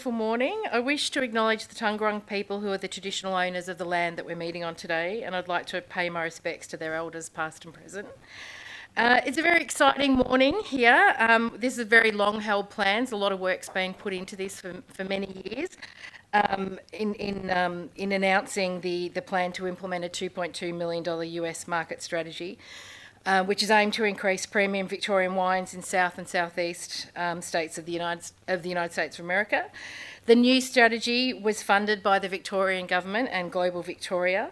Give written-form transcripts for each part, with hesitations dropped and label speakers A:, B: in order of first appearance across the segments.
A: beautiful morning. I wish to acknowledge the Taungurung people who are the traditional owners of the land that we're meeting on today, and I'd like to pay my respects to their elders past and present. It's a very exciting morning here. This is a very long-held plans. A lot of work's been put into this for many years. In announcing the plan to implement a $2.2 million US market strategy, which is aimed to increase premium Victorian wines in South and Southeast states of the United States of America. The new strategy was funded by the Victorian Government and Global Victoria,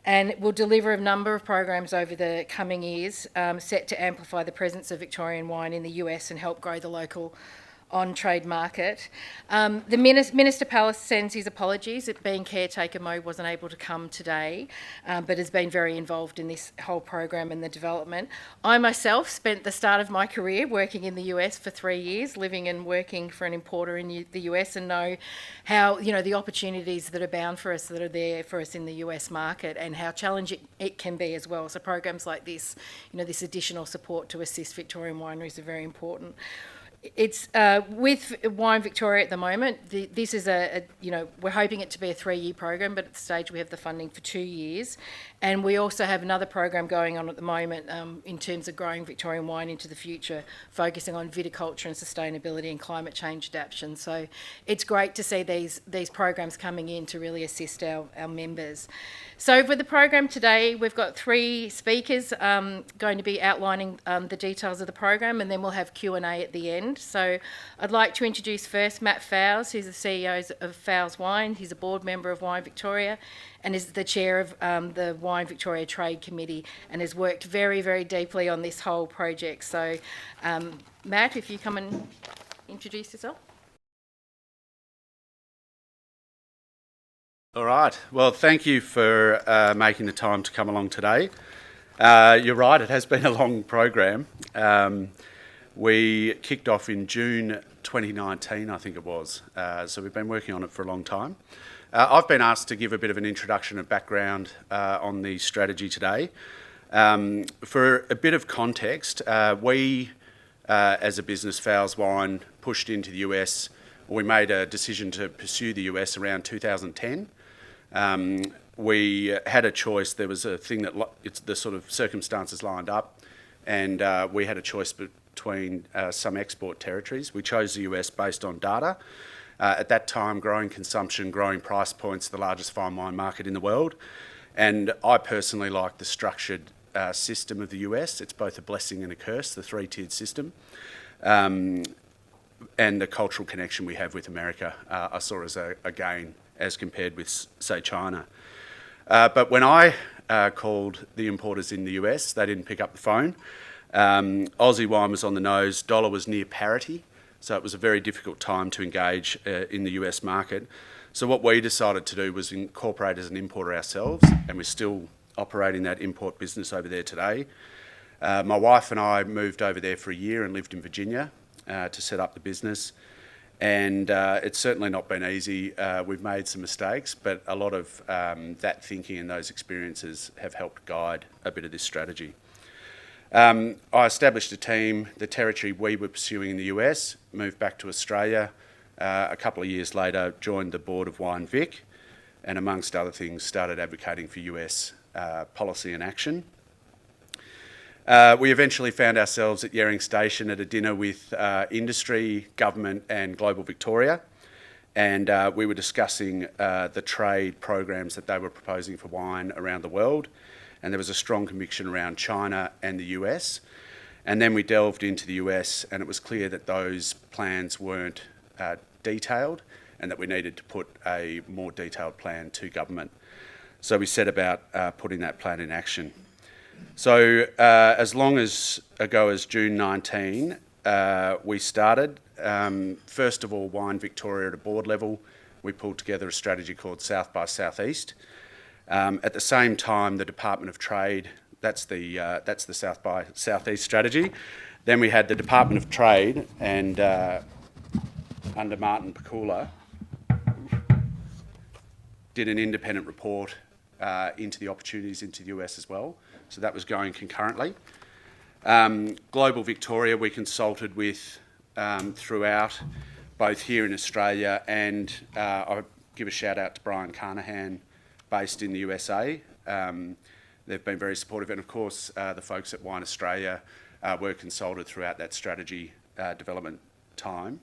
A: and it will deliver a number of programs over the coming years set to amplify the presence of Victorian wine in the US and help grow the local on-trade market. The Minister Palace sends his apologies. It being caretaker, Mo wasn't able to come today, but has been very involved in this whole program and the development. I myself spent the start of my career working in the US for 3 years, living and working for an importer in the US, and know how, the opportunities that are bound for us, that are there for us in the US market, and how challenging it can be as well. So programs like this, this additional support to assist Victorian wineries are very important. It's with Wine Victoria at the moment. This is we're hoping it to be a 3-year program, but at the stage we have the funding for 2 years, and we also have another program going on at the moment in terms of growing Victorian wine into the future, focusing on viticulture and sustainability and climate change adaptation. So it's great to see these programs coming in to really assist our members. So for the program today, we've got 3 speakers going to be outlining the details of the program, and then we'll have Q&A at the end. So I'd like to introduce first Matt Fowles, who's the CEO of Fowles Wine. He's a board member of Wine Victoria and is the chair of the Wine Victoria Trade Committee, and has worked very, very deeply on this whole project. So Matt, if you come and introduce yourself.
B: All right. Well, thank you for making the time to come along today. You're right, it has been a long program. We kicked off in June 2019, I think it was. So we've been working on it for a long time. I've been asked to give a bit of an introduction and background on the strategy today. For a bit of context, we, as a business, Fowles Wine, pushed into the US. We made a decision to pursue the US around 2010. We had a choice. There was a thing that the sort of circumstances lined up, and we had a choice between some export territories. We chose the US based on data. At that time, growing consumption, growing price points, the largest fine wine market in the world. And I personally like the structured system of the US. It's both a blessing and a curse, the 3-tiered system. And the cultural connection we have with America, I saw as a gain as compared with, say, China. But when I called the importers in the US, they didn't pick up the phone. Aussie wine was on the nose, dollar was near parity, so it was a very difficult time to engage in the US market. So what we decided to do was incorporate as an importer ourselves, and we're still operating that import business over there today. My wife and I moved over there for a year and lived in Virginia to set up the business, and it's certainly not been easy. We've made some mistakes, but a lot of that thinking and those experiences have helped guide a bit of this strategy. I established a team. The territory we were pursuing in the US, moved back to Australia. A couple of years later, joined the board of Wine Vic, and amongst other things, started advocating for US policy and action. We eventually found ourselves at Yering Station at a dinner with industry, government and Global Victoria, and we were discussing the trade programs that they were proposing for wine around the world, and there was a strong conviction around China and the US. And then we delved into the US, and it was clear that those plans weren't detailed and that we needed to put a more detailed plan to government. So we set about putting that plan in action. So as long ago as June 19, we started. First of all, Wine Victoria at a board level, we pulled together a strategy called South by Southeast. At the same time, the Department of Trade, that's the South by Southeast strategy. Then we had the Department of Trade, and under Martin Pakula, did an independent report into the opportunities into the US as well. So that was going concurrently. Global Victoria we consulted with throughout. both here in Australia and I give a shout out to Brian Carnahan, based in the USA. They've been very supportive, and of course the folks at Wine Australia were consulted throughout that strategy development time.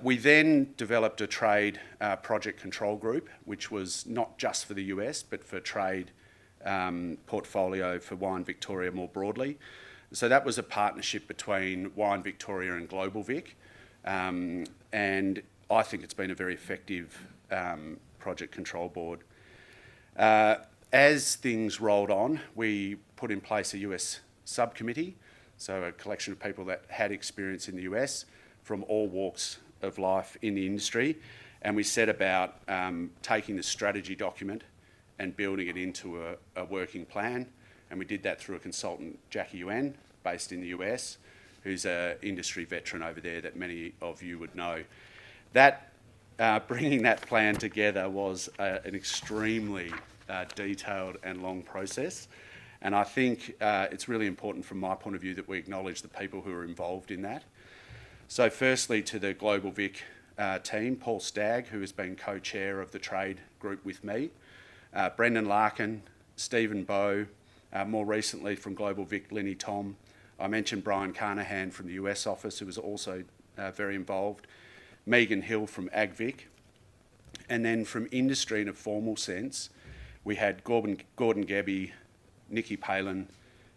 B: We then developed a trade project control group, which was not just for the US, but for trade portfolio for Wine Victoria more broadly. So that was a partnership between Wine Victoria and Global Vic, and I think it's been a very effective project control board. As things rolled on, we put in place a US subcommittee, so a collection of people that had experience in the US from all walks of life in the industry, and we set about taking the strategy document and building it into a working plan, and we did that through a consultant, Jackie Yuan, based in the US, who's an industry veteran over there that many of you would know. That bringing that plan together was an extremely detailed and long process, and I think it's really important from my point of view that we acknowledge the people who are involved in that. So firstly, to the Global Vic team, Paul Stagg, who has been co-chair of the trade group with me, Brendan Larkin, Stephen Bowe, more recently from Global Vic, Linny Tom. I mentioned Brian Carnahan from the US office, who was also very involved, Megan Hill from AgVic, and then from industry in a formal sense, we had Gordon Gebby, Nikki Palin,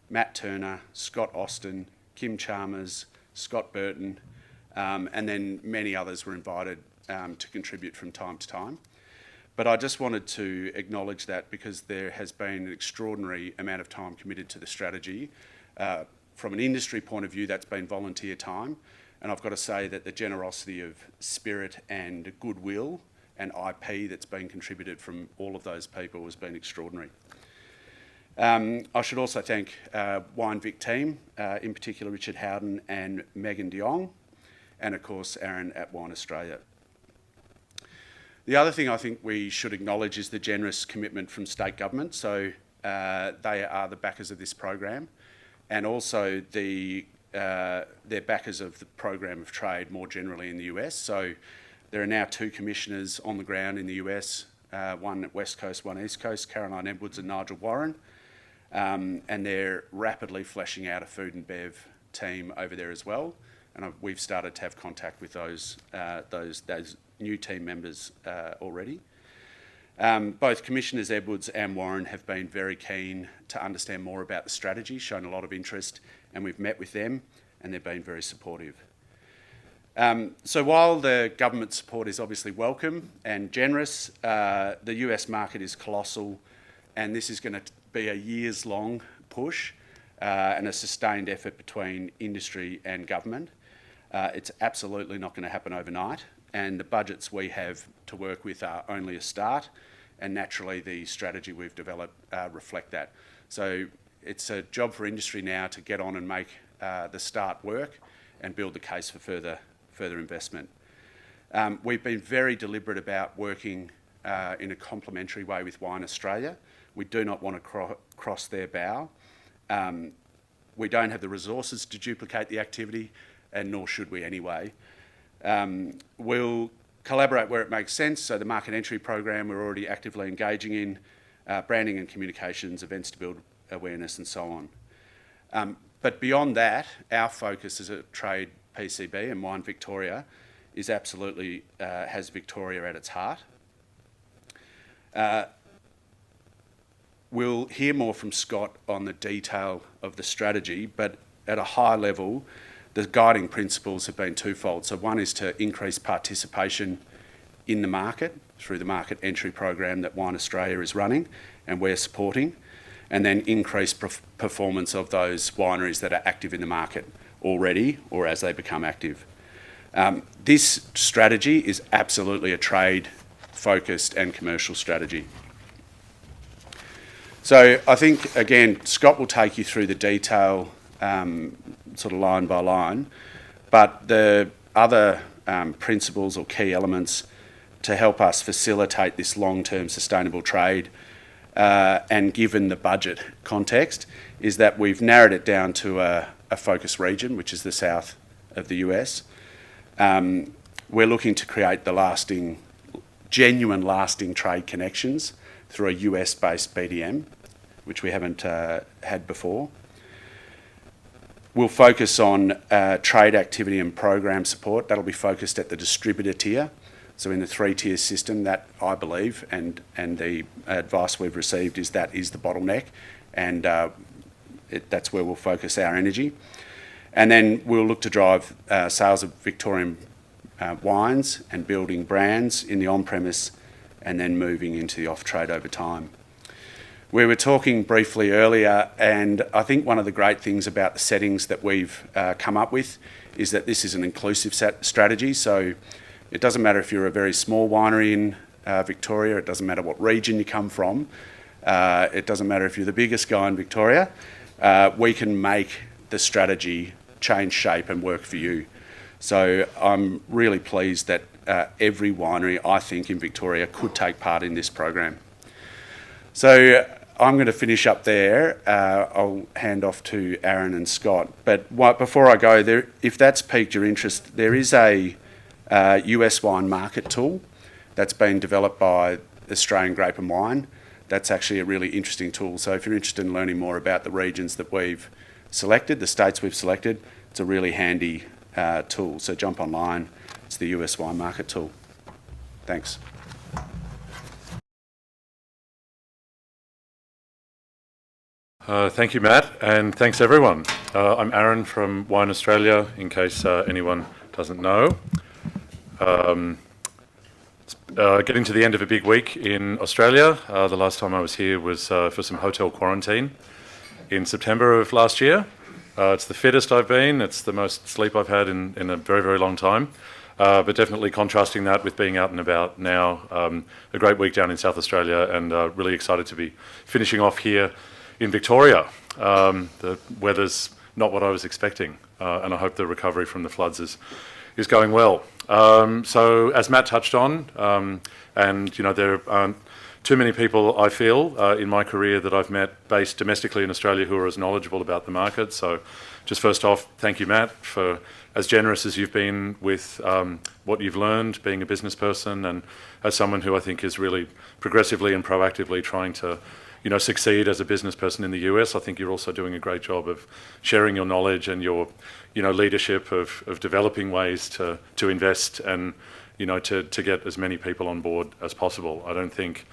B: Matt Turner, Scott Austin, Kim Chalmers, Scott Burton, and then many others were invited to contribute from time to time. But I just wanted to acknowledge that because there has been an extraordinary amount of time committed to the strategy. From an industry point of view, that's been volunteer time, and I've got to say that the generosity of spirit and goodwill and IP that's been contributed from all of those people has been extraordinary. I should also thank Wine Vic team, in particular Richard Howden and Megan de Jong, and of course Aaron at Wine Australia. The other thing I think we should acknowledge is the generous commitment from state government. So they are the backers of this program, and also they're backers of the program of trade more generally in the US. So there are now 2 commissioners on the ground in the US, one at West Coast, one East Coast, Caroline Edwards and Nigel Warren, and they're rapidly fleshing out a food and bev team over there as well. And we've started to have contact with those new team members already. Both Commissioners Edwards and Warren have been very keen to understand more about the strategy, shown a lot of interest, and we've met with them and they've been very supportive. So while the government support is obviously welcome and generous, the US market is colossal, and this is going to be a years-long push and a sustained effort between industry and government. It's absolutely not going to happen overnight, and the budgets we have to work with are only a start, and naturally the strategy we've developed reflect that. So it's a job for industry now to get on and make the start work and build the case for further investment. We've been very deliberate about working in a complementary way with Wine Australia. We do not want to cross their bow. We don't have the resources to duplicate the activity, and nor should we anyway. We'll collaborate where it makes sense. So the market entry program we're already actively engaging in, branding and communications, events to build awareness and so on. But beyond that, our focus as a trade PCB and Wine Victoria is absolutely has Victoria at its heart. We'll hear more from Scott on the detail of the strategy, but at a high level, the guiding principles have been twofold. So one is to increase participation in the market through the market entry program that Wine Australia is running and we're supporting, and then increase performance of those wineries that are active in the market already or as they become active. This strategy is absolutely a trade-focused and commercial strategy. So I think, again, Scott will take you through the detail sort of line by line, but the other principles or key elements to help us facilitate this long-term sustainable trade and given the budget context is that we've narrowed it down to a focus region, which is the south of the US. we're looking to create the genuine lasting trade connections through a US-based BDM, which we haven't had before. We'll focus on trade activity and program support. That'll be focused at the distributor tier. So in the 3-tier system, that I believe, and the advice we've received is that is the bottleneck, and that's where we'll focus our energy. And then we'll look to drive sales of Victorian wines and building brands in the on-premise, and then moving into the off-trade over time. We were talking briefly earlier, and I think one of the great things about the settings that we've come up with is that this is an inclusive strategy. So it doesn't matter if you're a very small winery in Victoria, it doesn't matter what region you come from, it doesn't matter if you're the biggest guy in Victoria, we can make the strategy change shape and work for you. So I'm really pleased that every winery, I think, in Victoria could take part in this program. So I'm going to finish up there. I'll hand off to Aaron and Scott. But before I go, if that's piqued your interest, there is a US wine market tool that's been developed by Australian Grape and Wine. That's actually a really interesting tool. So if you're interested in learning more about the regions that we've selected, the states we've selected, it's a really handy tool. So jump online. It's the US wine market tool. Thanks.
C: Thank you, Matt, and thanks everyone. I'm Aaron from Wine Australia, in case anyone doesn't know. Getting to the end of a big week in Australia. The last time I was here was for some hotel quarantine in September of last year. It's the fittest I've been. It's the most sleep I've had in a very, very long time. But definitely contrasting that with being out and about now. A great week down in South Australia, and really excited to be finishing off here in Victoria. The weather's not what I was expecting, and I hope the recovery from the floods is going well. So as Matt touched on, and you know, there aren't too many people, I feel, in my career that I've met based domestically in Australia who are as knowledgeable about the market. So just first off, thank you, Matt, for as generous as you've been with what you've learned being a business person, and as someone who I think is really progressively and proactively trying to succeed as a business person in the US. I think you're also doing a great job of sharing your knowledge and your, leadership of developing ways to invest and, to get as many people on board as possible. I don't think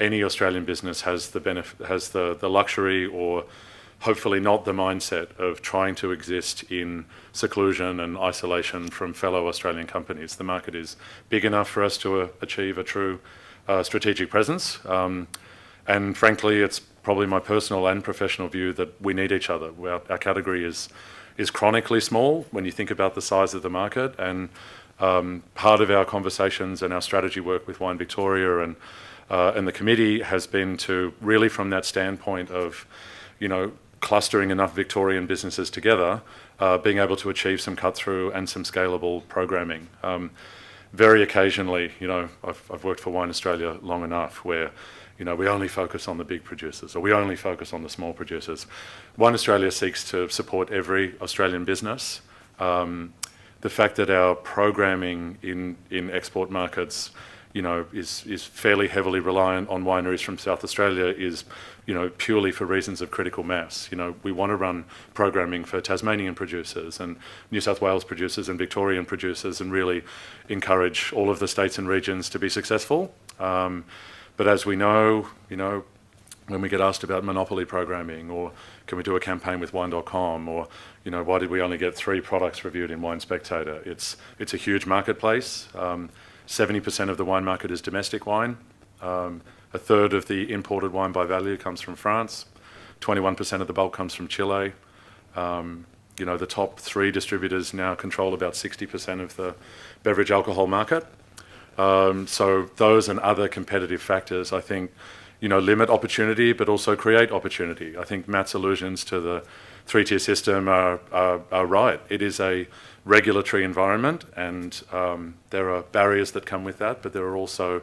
C: any Australian business has the luxury, or hopefully not the mindset, of trying to exist in seclusion and isolation from fellow Australian companies. The market is big enough for us to achieve a true strategic presence. And frankly, it's probably my personal and professional view that we need each other. Our category is chronically small when you think about the size of the market, and part of our conversations and our strategy work with Wine Victoria and the committee has been to really, from that standpoint of, clustering enough Victorian businesses together, being able to achieve some cut-through and some scalable programming. Very occasionally, I've worked for Wine Australia long enough where we only focus on the big producers, or we only focus on the small producers. Wine Australia seeks to support every Australian business. The fact that our programming in export markets, is fairly heavily reliant on wineries from South Australia is, purely for reasons of critical mass. We want to run programming for Tasmanian producers and New South Wales producers and Victorian producers, and really encourage all of the states and regions to be successful. But as we know, when we get asked about monopoly programming, or can we do a campaign with Wine.com, or why did we only get 3 products reviewed in Wine Spectator? It's a huge marketplace. 70% of the wine market is domestic wine. A third of the imported wine by value comes from France. 21% of the bulk comes from Chile. The top 3 distributors now control about 60% of the beverage alcohol market. So those and other competitive factors, I think, limit opportunity, but also create opportunity. I think Matt's allusions to the 3-tier system are right. It is a regulatory environment, and there are barriers that come with that, but there are also,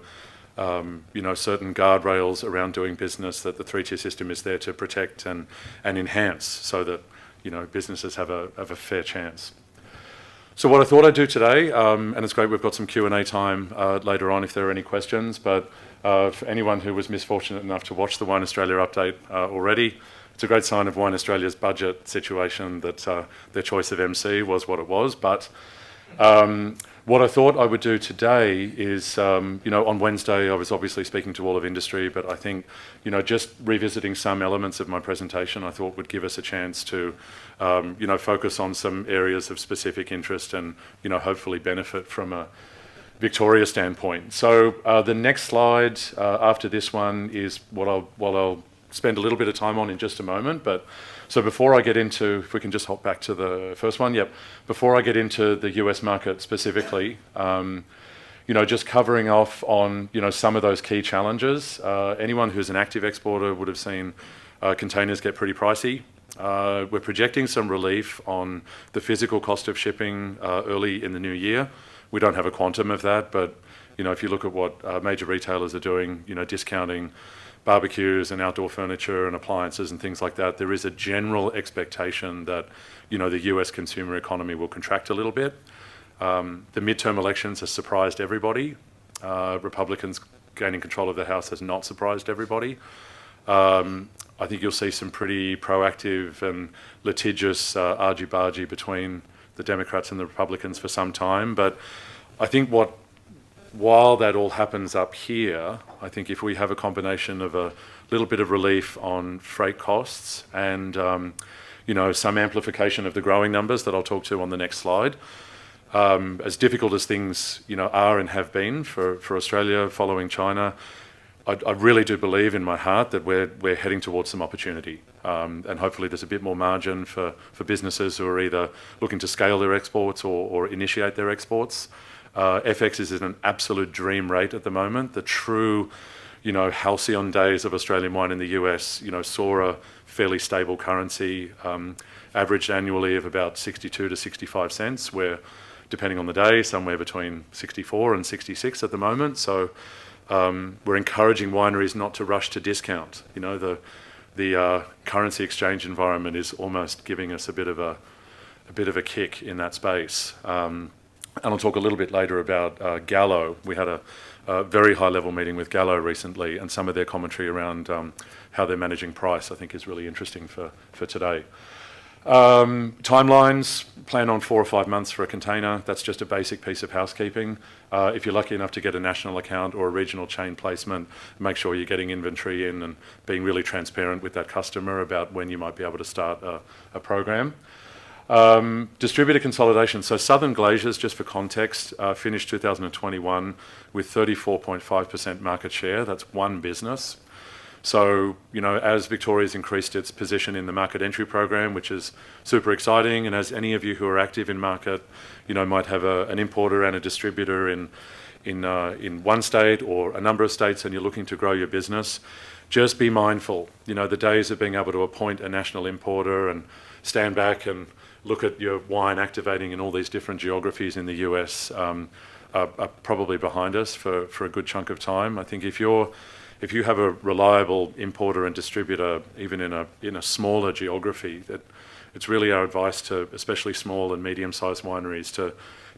C: certain guardrails around doing business that the 3-tier system is there to protect and enhance, so that, businesses have a fair chance. So what I thought I'd do today, and it's great we've got some Q&A time later on if there are any questions, but for anyone who was misfortunate enough to watch the Wine Australia update already, it's a great sign of Wine Australia's budget situation that their choice of MC was what it was. But what I thought I would do today is, on Wednesday I was obviously speaking to all of industry, but I think, just revisiting some elements of my presentation I thought would give us a chance to, focus on some areas of specific interest and, hopefully benefit from a Victoria standpoint. So the next slide after this one is what I'll spend a little bit of time on in just a moment. But so before I get into, if we can just hop back to the first one, yep. Before I get into the US market specifically, just covering off on, some of those key challenges. Anyone who's an active exporter would have seen containers get pretty pricey. We're projecting some relief on the physical cost of shipping early in the new year. We don't have a quantum of that, but if you look at what major retailers are doing, discounting barbecues and outdoor furniture and appliances and things like that, there is a general expectation that, the US consumer economy will contract a little bit. The midterm elections has surprised everybody. Republicans gaining control of the House has not surprised everybody. I think you'll see some pretty proactive and litigious argy-bargy between the Democrats and the Republicans for some time. But I think while that all happens up here, I think if we have a combination of a little bit of relief on freight costs and, some amplification of the growing numbers that I'll talk to on the next slide, as difficult as things, are and have been for Australia following China, I really do believe in my heart that we're heading towards some opportunity. And hopefully there's a bit more margin for businesses who are either looking to scale their exports or initiate their exports. FX is at an absolute dream rate at the moment. The true, halcyon days of Australian wine in the US, saw a fairly stable currency, averaged annually of about 62 to 65 cents, where, depending on the day, somewhere between 64 and 66 at the moment. So we're encouraging wineries not to rush to discount. The currency exchange environment is almost giving us a bit of a kick in that space. And I'll talk a little bit later about Gallo. We had a very high-level meeting with Gallo recently, and some of their commentary around how they're managing price, I think, is really interesting for today. Timelines, plan on 4 or 5 months for a container. That's just a basic piece of housekeeping. If you're lucky enough to get a national account or a regional chain placement, make sure you're getting inventory in and being really transparent with that customer about when you might be able to start a program. Distributor consolidation. So Southern Glaciers, just for context, finished 2021 with 34.5% market share. That's one business. So, as Victoria's increased its position in the market entry program, which is super exciting, and as any of you who are active in market, might have an importer and a distributor in one state or a number of states, and you're looking to grow your business, just be mindful. The days of being able to appoint a national importer and stand back and look at your wine activating in all these different geographies in the US are probably behind us for a good chunk of time. I think if you have a reliable importer and distributor, even in a smaller geography, that it's really our advice to especially small and medium-sized wineries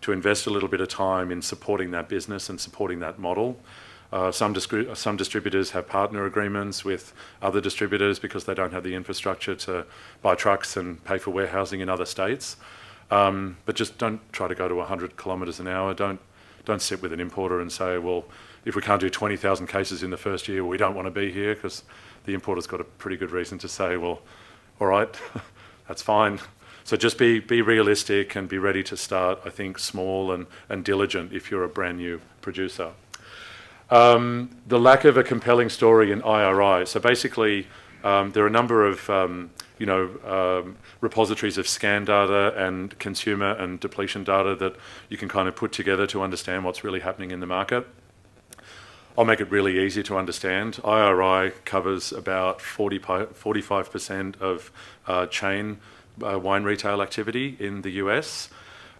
C: to invest a little bit of time in supporting that business and supporting that model. Some distributors have partner agreements with other distributors because they don't have the infrastructure to buy trucks and pay for warehousing in other states. But just don't try to go to 100 kilometres an hour. Don't sit with an importer and say, well, if we can't do 20,000 cases in the first year, we don't want to be here, because the importer's got a pretty good reason to say, well, all right, that's fine. So just be realistic and be ready to start, I think, small and diligent if you're a brand new producer. The lack of a compelling story in IRI. So basically, there are a number of repositories of scan data and consumer and depletion data that you can kind of put together to understand what's really happening in the market. I'll make it really easy to understand. IRI covers about 45% of chain wine retail activity in the US.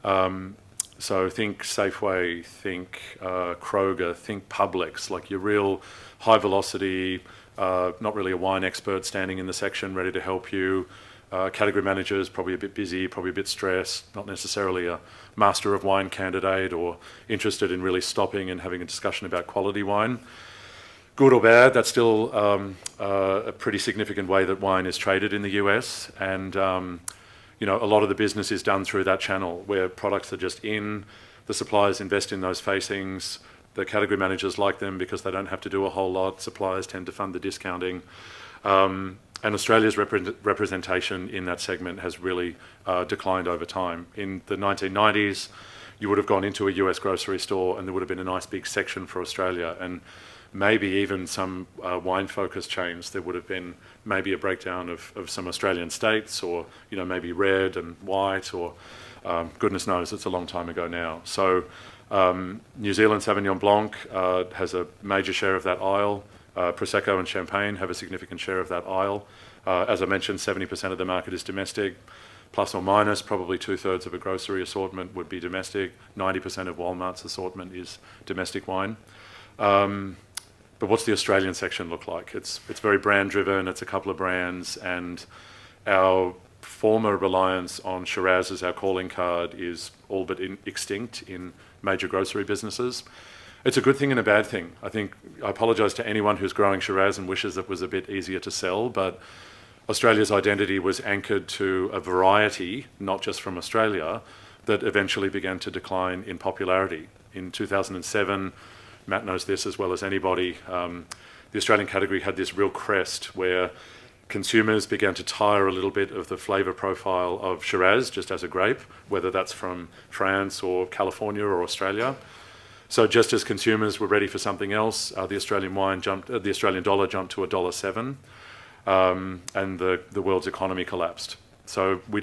C: So think Safeway, think Kroger, think Publix, like your real high velocity, not really a wine expert standing in the section ready to help you. Category managers probably a bit busy, probably a bit stressed, not necessarily a master of wine candidate or interested in really stopping and having a discussion about quality wine. Good or bad, that's still a pretty significant way that wine is traded in the US, and a lot of the business is done through that channel where products are just in, the suppliers invest in those facings, the category managers like them because they don't have to do a whole lot, suppliers tend to fund the discounting, and Australia's representation in that segment has really declined over time. In the 1990s, you would have gone into a US grocery store and there would have been a nice big section for Australia, and maybe even some wine-focused chains. There would have been maybe a breakdown of some Australian states, or maybe red and white, or goodness knows, it's a long time ago now. So New Zealand Sauvignon Blanc has a major share of that aisle. Prosecco and Champagne have a significant share of that aisle. As I mentioned, 70% of the market is domestic, plus or minus probably 2/3 of a grocery assortment would be domestic. 90% of Walmart's assortment is domestic wine. But what's the Australian section look like? It's very brand driven, it's a couple of brands, and our former reliance on Shiraz as our calling card is all but extinct in major grocery businesses. It's a good thing and a bad thing. I apologise to anyone who's growing Shiraz and wishes it was a bit easier to sell, but Australia's identity was anchored to a variety, not just from Australia, that eventually began to decline in popularity. In 2007, Matt knows this as well as anybody, the Australian category had this real crest where consumers began to tire a little bit of the flavour profile of Shiraz just as a grape, whether that's from France or California or Australia. So just as consumers were ready for something else, the Australian dollar jumped to $1.07, and the world's economy collapsed. So I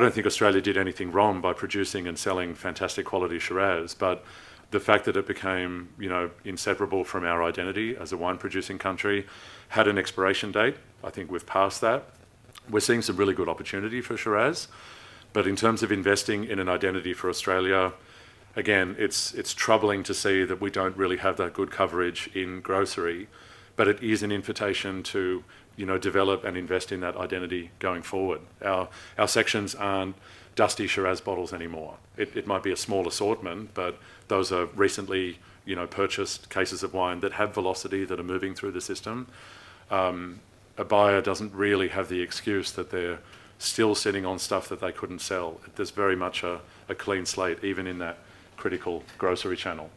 C: don't think Australia did anything wrong by producing and selling fantastic quality Shiraz, but the fact that it became, inseparable from our identity as a wine-producing country had an expiration date. I think we've passed that. We're seeing some really good opportunity for Shiraz, but in terms of investing in an identity for Australia, again, it's troubling to see that we don't really have that good coverage in grocery, but it is an invitation to, develop and invest in that identity going forward. Our sections aren't dusty Shiraz bottles anymore. It might be a small assortment, but those are recently, purchased cases of wine that have velocity, that are moving through the system. A buyer doesn't really have the excuse that they're still sitting on stuff that they couldn't sell. There's very much a clean slate, even in that critical grocery channel.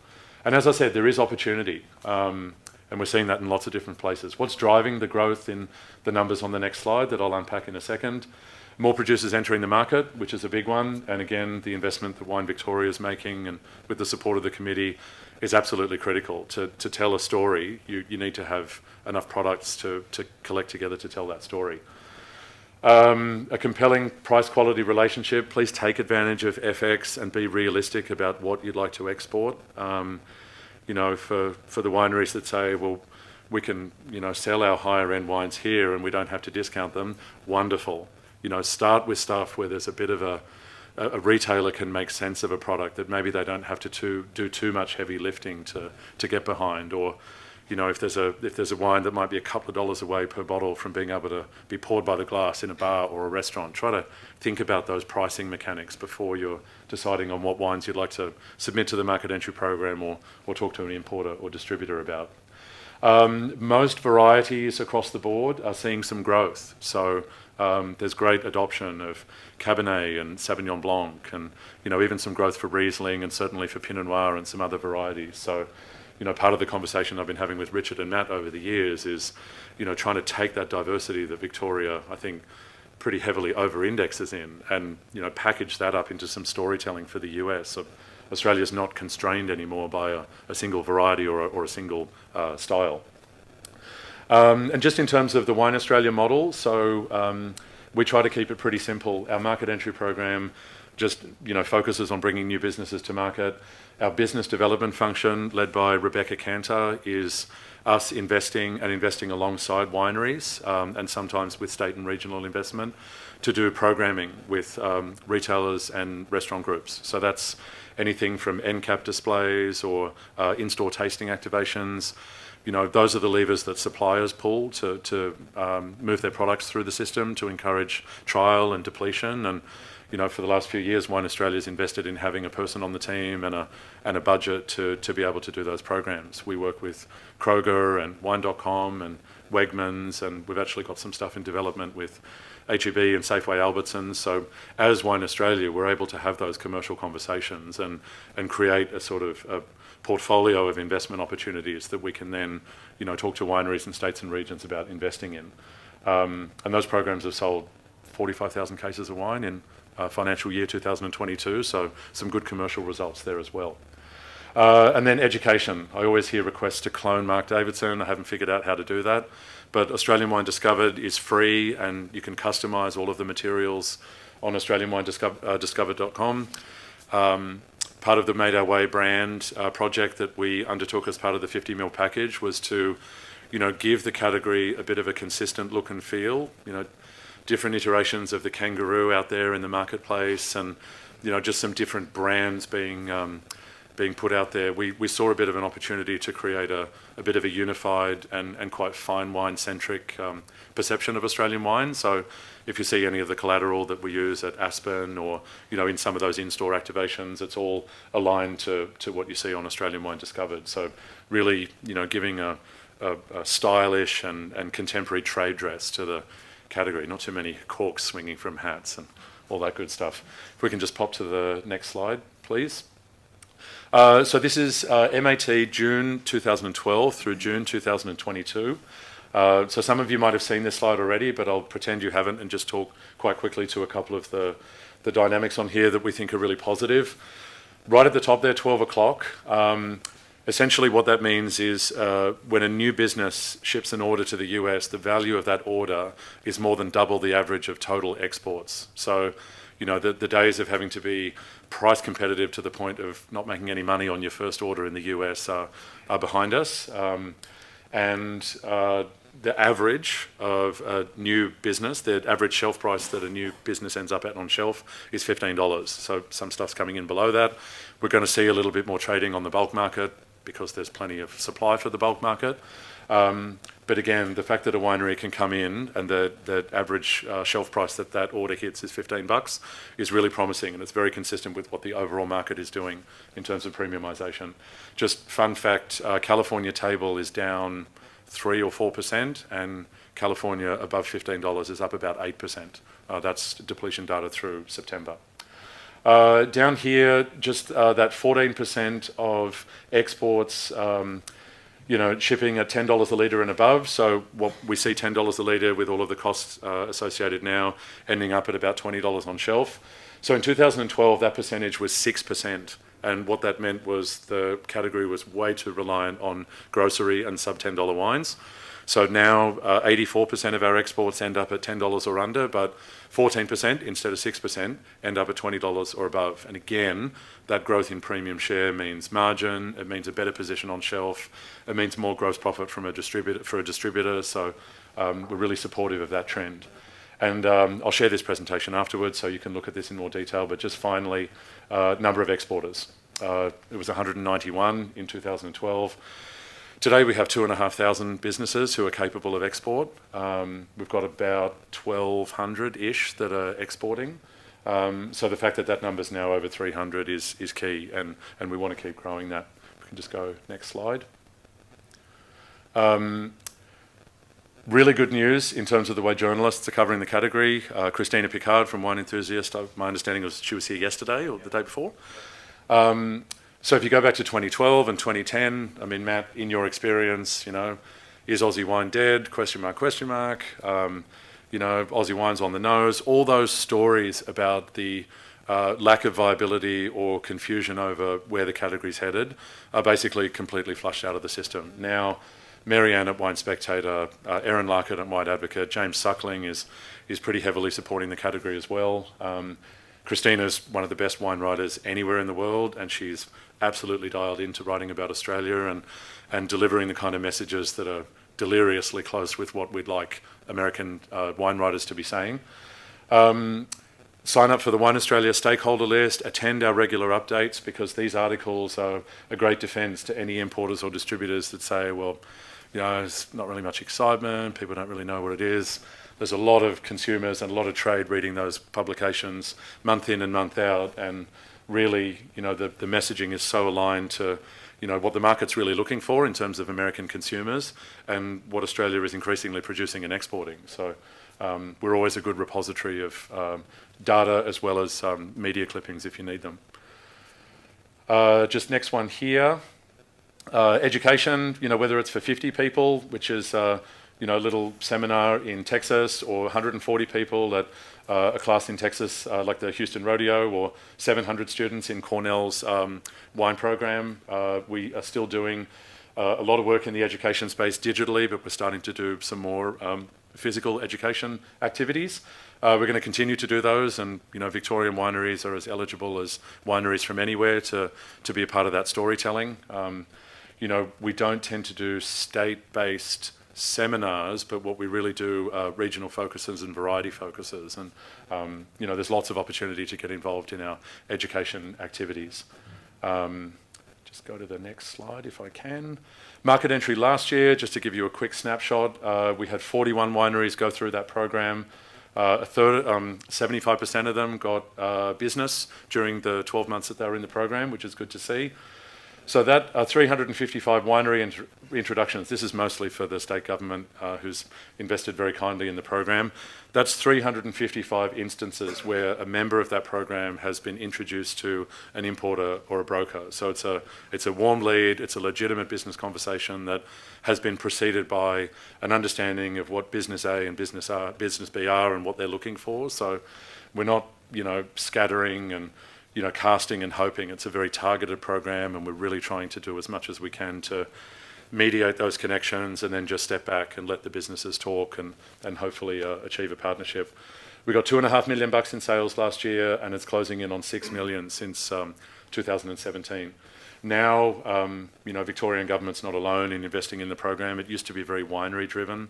C: And as I said, there is opportunity, and we're seeing that in lots of different places. What's driving the growth in the numbers on the next slide that I'll unpack in a second? More producers entering the market, which is a big one, and again, the investment that Wine Victoria is making, and with the support of the committee, is absolutely critical. To tell a story, you need to have enough products to collect together to tell that story. A compelling price-quality relationship. Please take advantage of FX and be realistic about what you'd like to export. For the wineries that say, well, we can sell our higher-end wines here and we don't have to discount them, wonderful. Start with stuff where there's a bit of a retailer can make sense of a product that maybe they don't have to do too much heavy lifting to get behind, or if there's a wine that might be a couple of dollars away per bottle from being able to be poured by the glass in a bar or a restaurant, try to think about those pricing mechanics before you're deciding on what wines you'd like to submit to the market entry program or talk to an importer or distributor about. Most varieties across the board are seeing some growth. So there's great adoption of Cabernet and Sauvignon Blanc, and even some growth for Riesling and certainly for Pinot Noir and some other varieties. So part of the conversation I've been having with Richard and Matt over the years is trying to take that diversity that Victoria, I think, pretty heavily over-indexes in, and package that up into some storytelling for the US. So Australia's not constrained anymore by a single variety or a single style. And just in terms of the Wine Australia model, so we try to keep it pretty simple. Our market entry program just focuses on bringing new businesses to market. Our business development function, led by Rebecca Cantor, is us investing alongside wineries, and sometimes with state and regional investment, to do programming with retailers and restaurant groups. So that's anything from end cap displays or in-store tasting activations those are the levers that suppliers pull to move their products through the system to encourage trial and depletion. And for the last few years, Wine Australia's invested in having a person on the team and a budget to be able to do those programs. We work with Kroger and Wine.com and Wegmans, and we've actually got some stuff in development with H-E-B and Safeway Albertsons. So as Wine Australia, we're able to have those commercial conversations and create a sort of a portfolio of investment opportunities that we can then, talk to wineries and states and regions about investing in. And those programs have sold 45,000 cases of wine in financial year 2022, so some good commercial results there as well. And then education. I always hear requests to clone Mark Davidson. I haven't figured out how to do that. But Australian Wine Discovered is free, and you can customise all of the materials on AustralianWineDiscovered.com. Part of the Made Our Way brand project that we undertook as part of the 50 mil package was to, give the category a bit of a consistent look and feel. Different iterations of the kangaroo out there in the marketplace, and just some different brands being put out there. We saw a bit of an opportunity to create a bit of a unified and quite fine wine centric perception of Australian wine. So if you see any of the collateral that we use at Aspen or in some of those in-store activations, it's all aligned to what you see on Australian Wine Discovered. So really giving a stylish and contemporary trade dress to the category. Not too many corks swinging from hats and all that good stuff. If we can just pop to the next slide, please. So this is MAT June 2012 through June 2022. So some of you might have seen this slide already, but I'll pretend you haven't and just talk quite quickly to a couple of the dynamics on here that we think are really positive. Right at the top there, 12 o'clock. Essentially what that means is when a new business ships an order to the US, the value of that order is more than double the average of total exports. So, the days of having to be price competitive to the point of not making any money on your first order in the US are behind us. The average of a new business, the average shelf price that a new business ends up at on shelf is $15. So some stuff's coming in below that. We're going to see a little bit more trading on the bulk market because there's plenty of supply for the bulk market. But again, the fact that a winery can come in and the average shelf price that order hits is $15 is really promising, and it's very consistent with what the overall market is doing in terms of premiumisation. Just fun fact, California table is down 3 or 4%, and California above $15 is up about 8%. That's depletion data through September. Down here, just that 14% of exports shipping at $10 a litre and above. So what we see $10 a litre with all of the costs associated now, ending up at about $20 on shelf. So in 2012, that percentage was 6%. And what that meant was the category was way too reliant on grocery and sub $10 wines. So now 84% of our exports end up at $10 or under, but 14% instead of 6% end up at $20 or above. And again, that growth in premium share means margin, it means a better position on shelf, it means more gross profit from a distributor. So we're really supportive of that trend. And I'll share this presentation afterwards so you can look at this in more detail, but just finally, number of exporters. It was 191 in 2012. Today we have 2,500 businesses who are capable of export. We've got about 1,200-ish that are exporting. So the fact that that number's now over 300 is key, and we want to keep growing that. We can just go next slide. Really good news in terms of the way journalists are covering the category. Christina Picard from Wine Enthusiast, my understanding was she was here yesterday or the day before. So if you go back to 2012 and 2010, I mean, Matt, in your experience, is Aussie wine dead? Question mark, question mark. Aussie wine's on the nose. All those stories about the lack of viability or confusion over where the category's headed are basically completely flushed out of the system. Now, Marianne at Wine Spectator, Erin Larkin at Wine Advocate, James Suckling is pretty heavily supporting the category as well. Christina's one of the best wine writers anywhere in the world, and she's absolutely dialed into writing about Australia and delivering the kind of messages that are deliriously close with what we'd like American wine writers to be saying. Sign up for the Wine Australia stakeholder list, attend our regular updates, because these articles are a great defence to any importers or distributors that say, well, you know, there's not really much excitement, people don't really know what it is. There's a lot of consumers and a lot of trade reading those publications month in and month out, and really, you know, the messaging is so aligned to, you know, what the market's really looking for in terms of American consumers and what Australia is increasingly producing and exporting. So we're always a good repository of data as well as media clippings if you need them. Just next one here. Education, you know, whether it's for 50 people, which is, you know, a little seminar in Texas, or 140 people at a class in Texas like the Houston Rodeo, or 700 students in Cornell's wine program. We are still doing a lot of work in the education space digitally, but we're starting to do some more physical education activities. We're going to continue to do those, and you know, Victorian wineries are as eligible as wineries from anywhere to be a part of that storytelling. You know, we don't tend to do state-based seminars, but what we really do are regional focuses and variety focuses, and you know, there's lots of opportunity to get involved in our education activities. Just go to the next slide if I can. Market entry last year, just to give you a quick snapshot, we had 41 wineries go through that program. A third, 75% of them got business during the 12 months that they were in the program, which is good to see. So that 355 winery introductions, this is mostly for the state government who's invested very kindly in the program. That's 355 instances where a member of that program has been introduced to an importer or a broker. So it's a warm lead, it's a legitimate business conversation that has been preceded by an understanding of what business A and business B are and what they're looking for. So we're not, you know, scattering and, you know, casting and hoping. It's a very targeted program, and we're really trying to do as much as we can to mediate those connections and then just step back and let the businesses talk and hopefully achieve a partnership. We got $2.5 million in sales last year, and it's closing in on $6 million since 2017. Now, you know, Victorian government's not alone in investing in the program. It used to be very winery driven,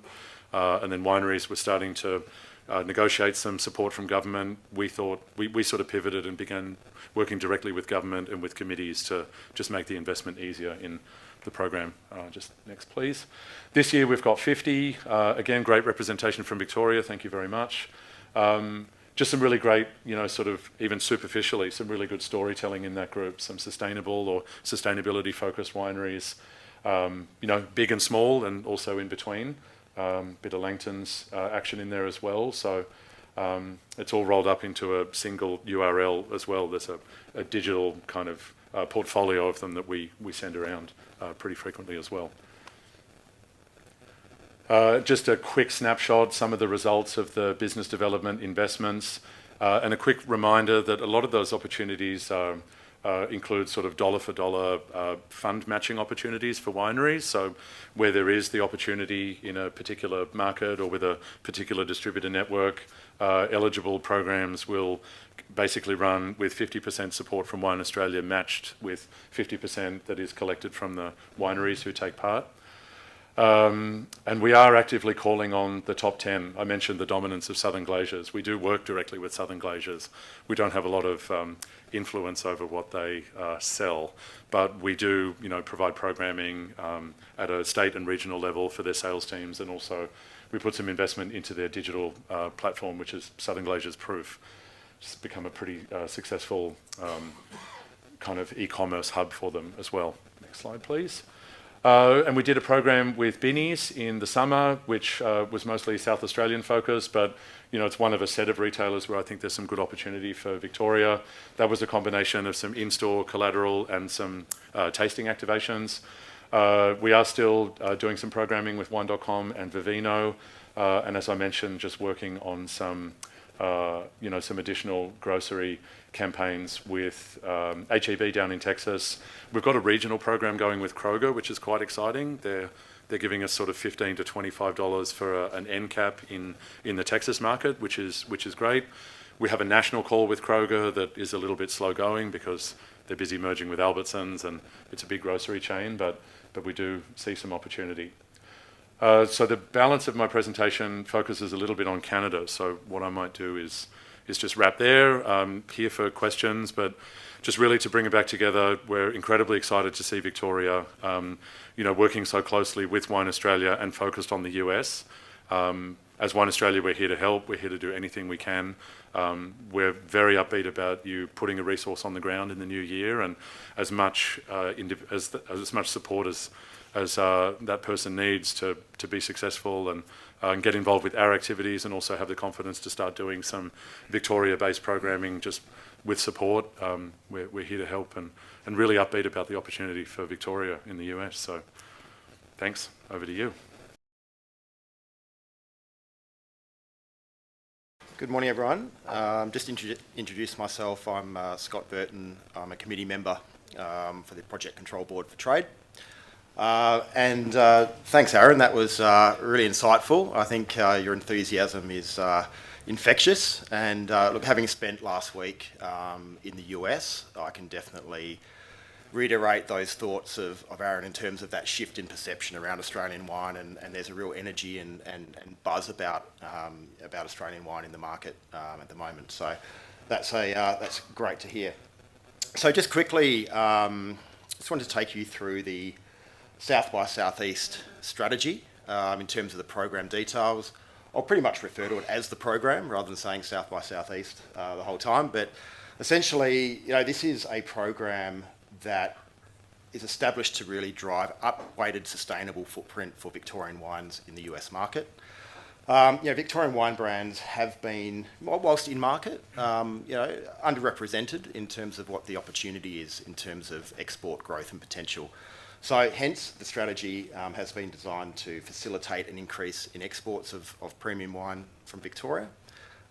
C: and then wineries were starting to negotiate some support from government. We thought we sort of pivoted and began working directly with government and with committees to just make the investment easier in the program. Just next, please. This year we've got 50. Again, great representation from Victoria. Thank you very much. Just some really great, you know, sort of even superficially, some really good storytelling in that group. Some sustainable or sustainability-focused wineries, you know, big and small, and also in between. Bit of Langton's action in there as well. So it's all rolled up into a single URL as well. There's a digital kind of portfolio of them that we send around pretty frequently as well. Just a quick snapshot, some of the results of the business development investments, and a quick reminder that a lot of those opportunities include sort of dollar for dollar fund matching opportunities for wineries. So where there is the opportunity in a particular market or with a particular distributor network, eligible programs will basically run with 50% support from Wine Australia matched with 50% that is collected from the wineries who take part. And we are actively calling on the top 10. I mentioned the dominance of Southern Glaciers. We do work directly with Southern Glaciers. We don't have a lot of influence over what they sell, but we do, you know, provide programming at a state and regional level for their sales teams, and also we put some investment into their digital platform, which is Southern Glaciers Proof. It's become a pretty successful kind of e-commerce hub for them as well. Next slide, please. And we did a program with Binnies in the summer, which was mostly South Australian focused, but you know, it's one of a set of retailers where I think there's some good opportunity for Victoria. That was a combination of some in-store collateral and some tasting activations. We are still doing some programming with Wine.com and Vivino, and as I mentioned, just working on some you know, some additional grocery campaigns with H-E-B down in Texas. We've got a regional program going with Kroger, which is quite exciting. They're giving us sort of $15 to $25 for an end cap in the Texas market, which is great. We have a national call with Kroger that is a little bit slow going because they're busy merging with Albertsons, and it's a big grocery chain, but we do see some opportunity. So the balance of my presentation focuses a little bit on Canada. So what I might do is is just wrapped there. Here for questions, but just really to bring it back together, we're incredibly excited to see Victoria, working so closely with Wine Australia and focused on the US. As Wine Australia, we're here to help. We're here to do anything we can. We're very upbeat about you putting a resource on the ground in the new year, and as much as much support as that person needs to be successful and get involved with our activities, and also have the confidence to start doing some Victoria-based programming just with support. We're here to help and really upbeat about the opportunity for Victoria in the US. So thanks. Over to you.
D: Good morning, everyone. Just introduce myself. I'm Scott Burton. I'm a committee member for the Project Control Board for Trade. And thanks, Aaron. That was really insightful. I think your enthusiasm is infectious. And look, having spent last week in the US, I can definitely reiterate those thoughts of Aaron in terms of that shift in perception around Australian wine, and there's a real energy and buzz about Australian wine in the market at the moment. So that's great to hear. So just quickly, just wanted to take you through the South by Southeast strategy in terms of the program details. I'll pretty much refer to it as the program rather than saying South by Southeast the whole time. But essentially, this is a program that is established to really drive up-weighted sustainable footprint for Victorian wines in the US market. Victorian wine brands have been, whilst in market, underrepresented in terms of what the opportunity is in terms of export growth and potential. So hence the strategy has been designed to facilitate an increase in exports of premium wine from Victoria.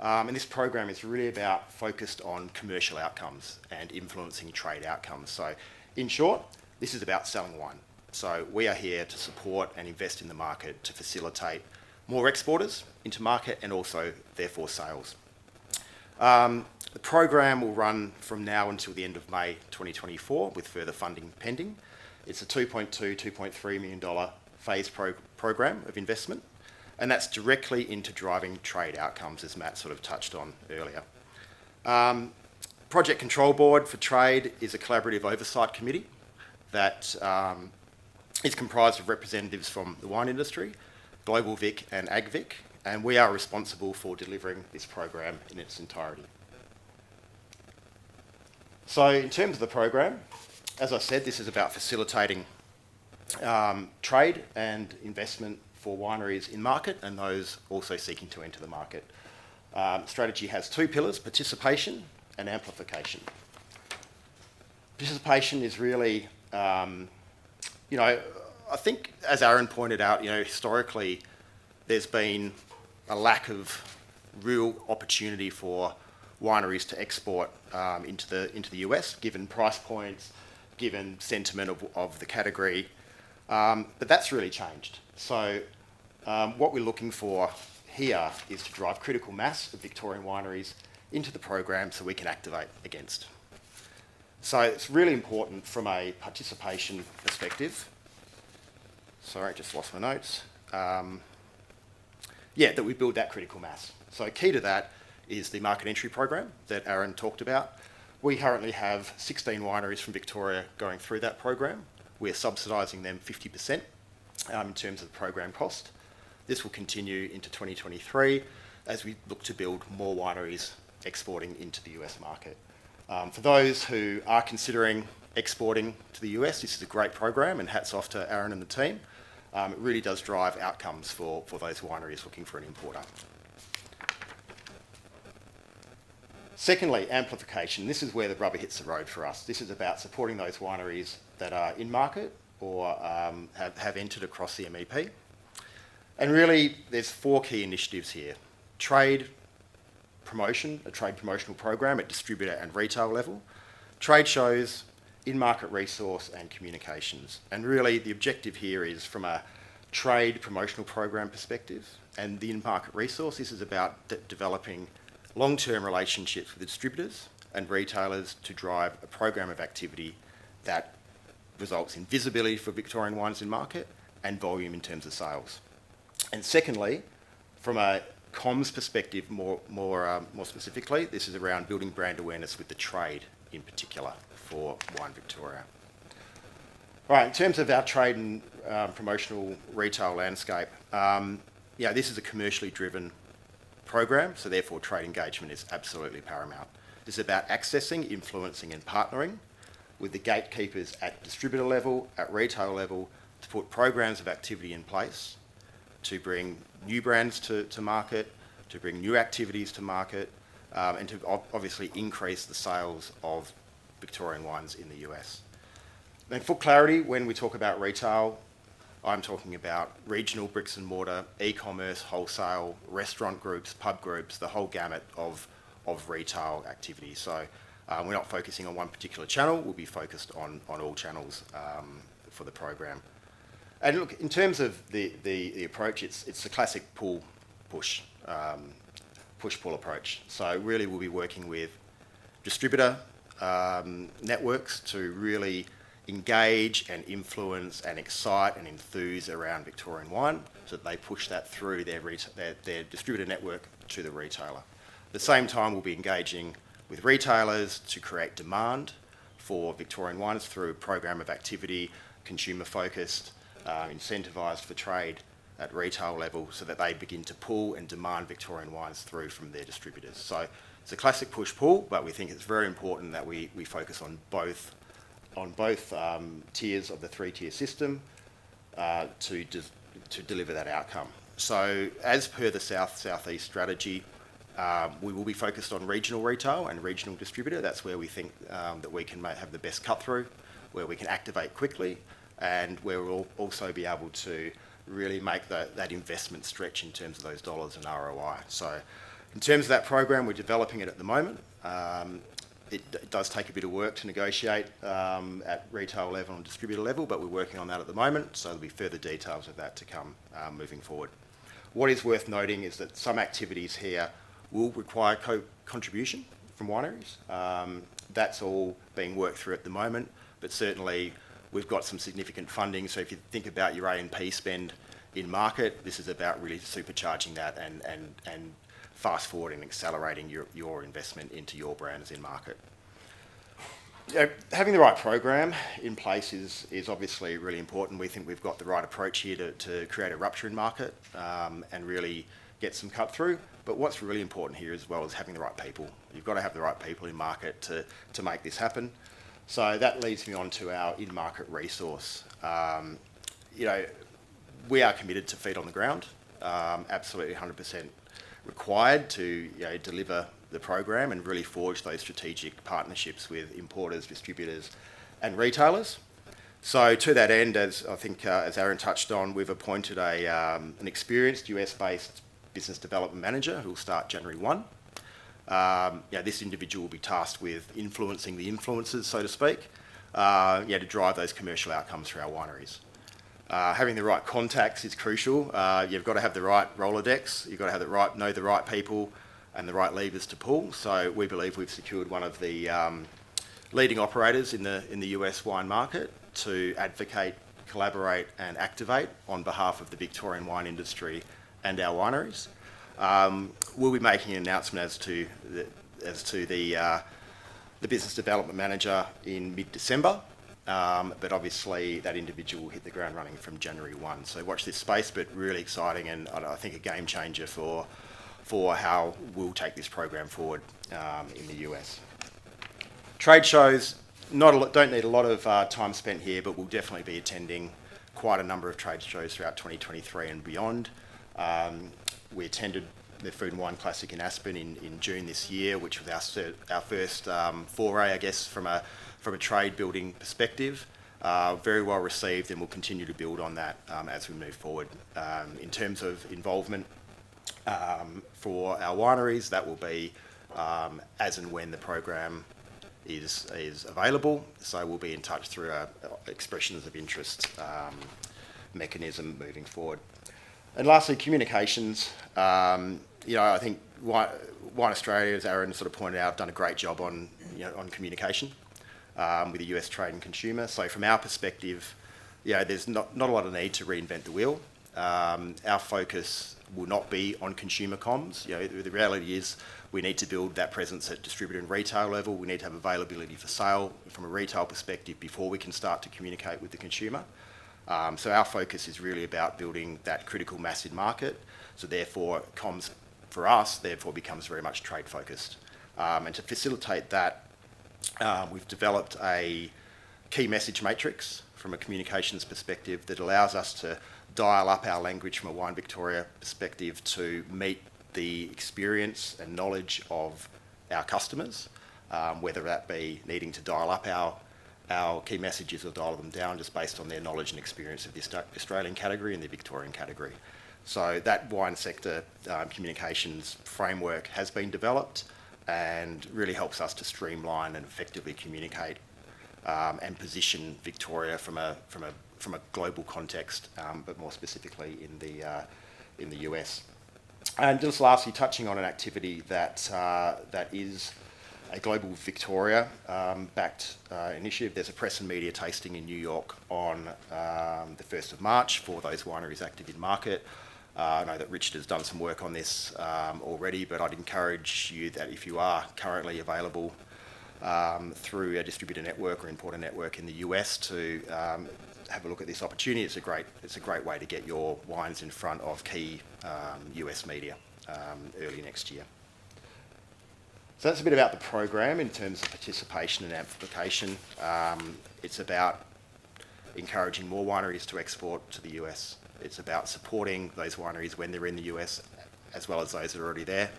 D: And this program is really focused on commercial outcomes and influencing trade outcomes. So in short, this is about selling wine. So we are here to support and invest in the market to facilitate more exporters into market and also therefore sales. The program will run from now until the end of May 2024 with further funding pending. It's a $2.3 million phased program of investment, and that's directly into driving trade outcomes, as Matt sort of touched on earlier. Project Control Board for Trade is a collaborative oversight committee that is comprised of representatives from the wine industry, Global Vic and AgVic, and we are responsible for delivering this program in its entirety. So in terms of the program, as I said, this is about facilitating trade and investment for wineries in market and those also seeking to enter the market. Strategy has two pillars: participation and amplification. Participation is really, I think, as Aaron pointed out, historically there's been a lack of real opportunity for wineries to export into the US, given price points, given sentiment of the category, but that's really changed. So what we're looking for here is to drive critical mass of Victorian wineries into the program so we can activate against. So it's really important from a participation perspective. Sorry, I just lost my notes. That we build that critical mass. So key to that is the market entry program that Aaron talked about. We currently have 16 wineries from Victoria going through that program. We're subsidising them 50% in terms of the program cost. This will continue into 2023 as we look to build more wineries exporting into the US market. For those who are considering exporting to the US, this is a great program, and hats off to Aaron and the team. It really does drive outcomes for those wineries looking for an importer. Secondly, amplification. This is where the rubber hits the road for us. This is about supporting those wineries that are in market or have entered across the MEP. And really, there's four key initiatives here: trade promotion, a trade promotional program at distributor and retail level, trade shows, in-market resource, and communications. And really, the objective here is from a trade promotional program perspective, and the in-market resource, this is about developing long-term relationships with distributors and retailers to drive a program of activity that results in visibility for Victorian wines in market and volume in terms of sales. And secondly, from a comms perspective, more specifically, this is around building brand awareness with the trade in particular for Wine Victoria. All right, in terms of our trade and promotional retail landscape, this is a commercially driven program, so therefore trade engagement is absolutely paramount. This is about accessing, influencing and partnering with the gatekeepers at distributor level, at retail level, to put programs of activity in place to bring new brands to market, to bring new activities to market, and to obviously increase the sales of Victorian wines in the US. And for clarity, when we talk about retail, I'm talking about regional bricks and mortar, e-commerce, wholesale, restaurant groups, pub groups, the whole gamut of retail activity. So we're not focusing on one particular channel, we'll be focused on all channels for the program. And look, in terms of the approach, it's the classic push-pull approach. So really we'll be working with distributor networks to really engage and influence and excite and enthuse around Victorian wine so that they push that through their distributor network to the retailer. At the same time, we'll be engaging with retailers to create demand for Victorian wines through a program of activity, consumer focused, incentivised for trade at retail level so that they begin to pull and demand Victorian wines through from their distributors. So it's a classic push-pull, but we think it's very important that we focus on both tiers of the three-tier system to deliver that outcome. So as per the South-Southeast strategy, we will be focused on regional retail and regional distributor. That's where we think that we can have the best cut-through, where we can activate quickly, and where we'll also be able to really make that investment stretch in terms of those dollars and ROI. So in terms of that program, we're developing it at the moment. It does take a bit of work to negotiate at retail level and distributor level, but we're working on that at the moment, so there'll be further details of that to come moving forward. What is worth noting is that some activities here will require contribution from wineries. That's all being worked through at the moment, but certainly we've got some significant funding, so if you think about your A&P spend in market, this is about really supercharging that and fast forwarding and accelerating your investment into your brands in market. Having the right program in place is obviously really important. We think we've got the right approach here to create a rupture in market and really get some cut through. But what's really important here as well is having the right people. You've got to have the right people in market to make this happen. So that leads me on to our in-market resource. We are committed to feet on the ground, absolutely 100% required to deliver the program and really forge those strategic partnerships with importers, distributors and retailers. So to that end, as I think as Aaron touched on, we've appointed an experienced US-based business development manager who will start January 1. This individual will be tasked with influencing the influencers, so to speak, to drive those commercial outcomes for our wineries. Having the right contacts is crucial. You've got to have the right Rolodex, you've got to have know the right people and the right levers to pull. So we believe we've secured one of the leading operators in the US wine market to advocate, collaborate and activate on behalf of the Victorian wine industry and our wineries. We'll be making an announcement as to the business development manager in mid-December, but obviously that individual will hit the ground running from January 1. So watch this space, but really exciting and I think a game changer for how we'll take this program forward in the US. Trade shows, don't need a lot of time spent here, but we'll definitely be attending quite a number of trade shows throughout 2023 and beyond. We attended the Food and Wine Classic in Aspen in June this year, which was our first foray, I guess, from a trade building perspective. Very well received, and we'll continue to build on that as we move forward. In terms of involvement for our wineries, that will be as and when the program is available. So we'll be in touch through our expressions of interest mechanism moving forward. And lastly, communications. I think Wine Australia, as Aaron sort of pointed out, have done a great job on communication with the US trade and consumer. So from our perspective, there's not a lot of need to reinvent the wheel. Our focus will not be on consumer comms. You know, the reality is we need to build that presence at distributor and retail level. We need to have availability for sale from a retail perspective before we can start to communicate with the consumer. So our focus is really about building that critical mass in market. So therefore, comms for us, therefore, becomes very much trade focused. And to facilitate that, we've developed a key message matrix from a communications perspective that allows us to dial up our language from a Wine Victoria perspective to meet the experience and knowledge of our customers, whether that be needing to dial up our key messages or dial them down just based on their knowledge and experience of the Australian category and the Victorian category. So that wine sector communications framework has been developed and really helps us to streamline and effectively communicate and position Victoria from a global context, but more specifically in the US. And just lastly, touching on an activity that is a Global Victoria backed initiative. There's a press and media tasting in New York on the 1st of March for those wineries active in market. I know that Richard has done some work on this already, but I'd encourage you that if you are currently available through a distributor network or importer network in the US to have a look at this opportunity. It's a great way to get your wines in front of key US media early next year. So that's a bit about the program in terms of participation and amplification. It's about encouraging more wineries to export to the US. It's about supporting those wineries when they're in the US, as well as those that are already there,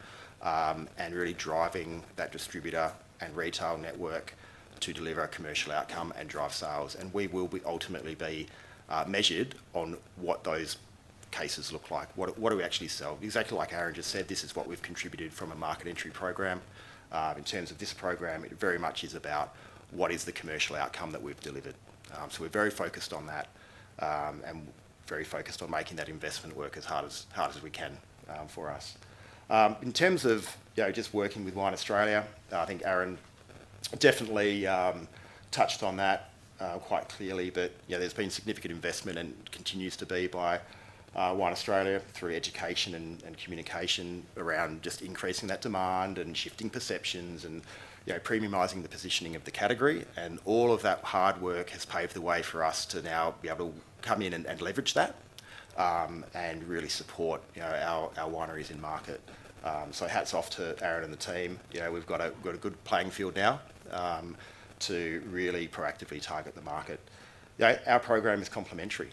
D: and really driving that distributor and retail network to deliver a commercial outcome and drive sales. And we will ultimately be measured on what those cases look like. What do we actually sell? Exactly like Aaron just said, this is what we've contributed from a market entry program. In terms of this program, it very much is about what is the commercial outcome that we've delivered. So we're very focused on that and very focused on making that investment work as hard as we can for us. In terms of just working with Wine Australia, I think Aaron definitely touched on that quite clearly, but there's been significant investment and continues to be by Wine Australia through education and communication around just increasing that demand and shifting perceptions and premiumising the positioning of the category. And all of that hard work has paved the way for us to now be able to come in and leverage that and really support our wineries in market. So hats off to Aaron and the team. We've got a good playing field now to really proactively target the market. Our program is complementary.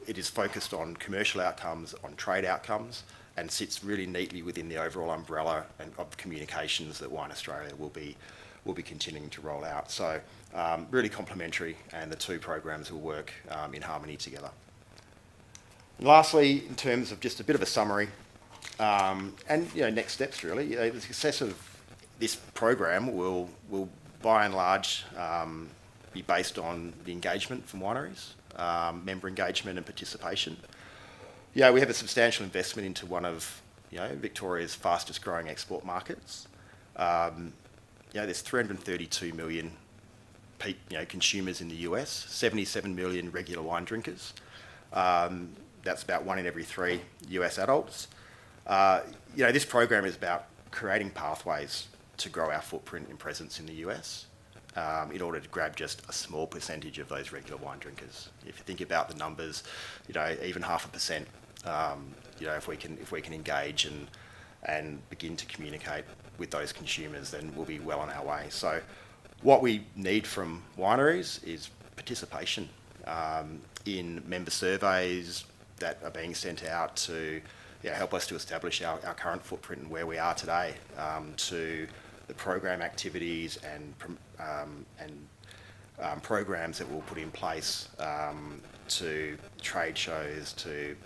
D: It is focused on commercial outcomes, on trade outcomes, and sits really neatly within the overall umbrella of communications that Wine Australia will be continuing to roll out. So really complementary, and the two programs will work in harmony together. And lastly, in terms of just a bit of a summary, and next steps really, the success of this program will by and large be based on the engagement from wineries, member engagement and participation. We have a substantial investment into one of Victoria's fastest growing export markets. There's 332 million consumers in the US, 77 million regular wine drinkers. That's about 1 in every 3 US adults. This program is about creating pathways to grow our footprint and presence in the US in order to grab just a small percentage of those regular wine drinkers. If you think about the numbers, even 0.5%, if we can engage and begin to communicate with those consumers, then we'll be well on our way. So what we need from wineries is participation in member surveys that are being sent out to help us to establish our current footprint and where we are today, to the program activities and programs that we'll put in place, to trade shows, to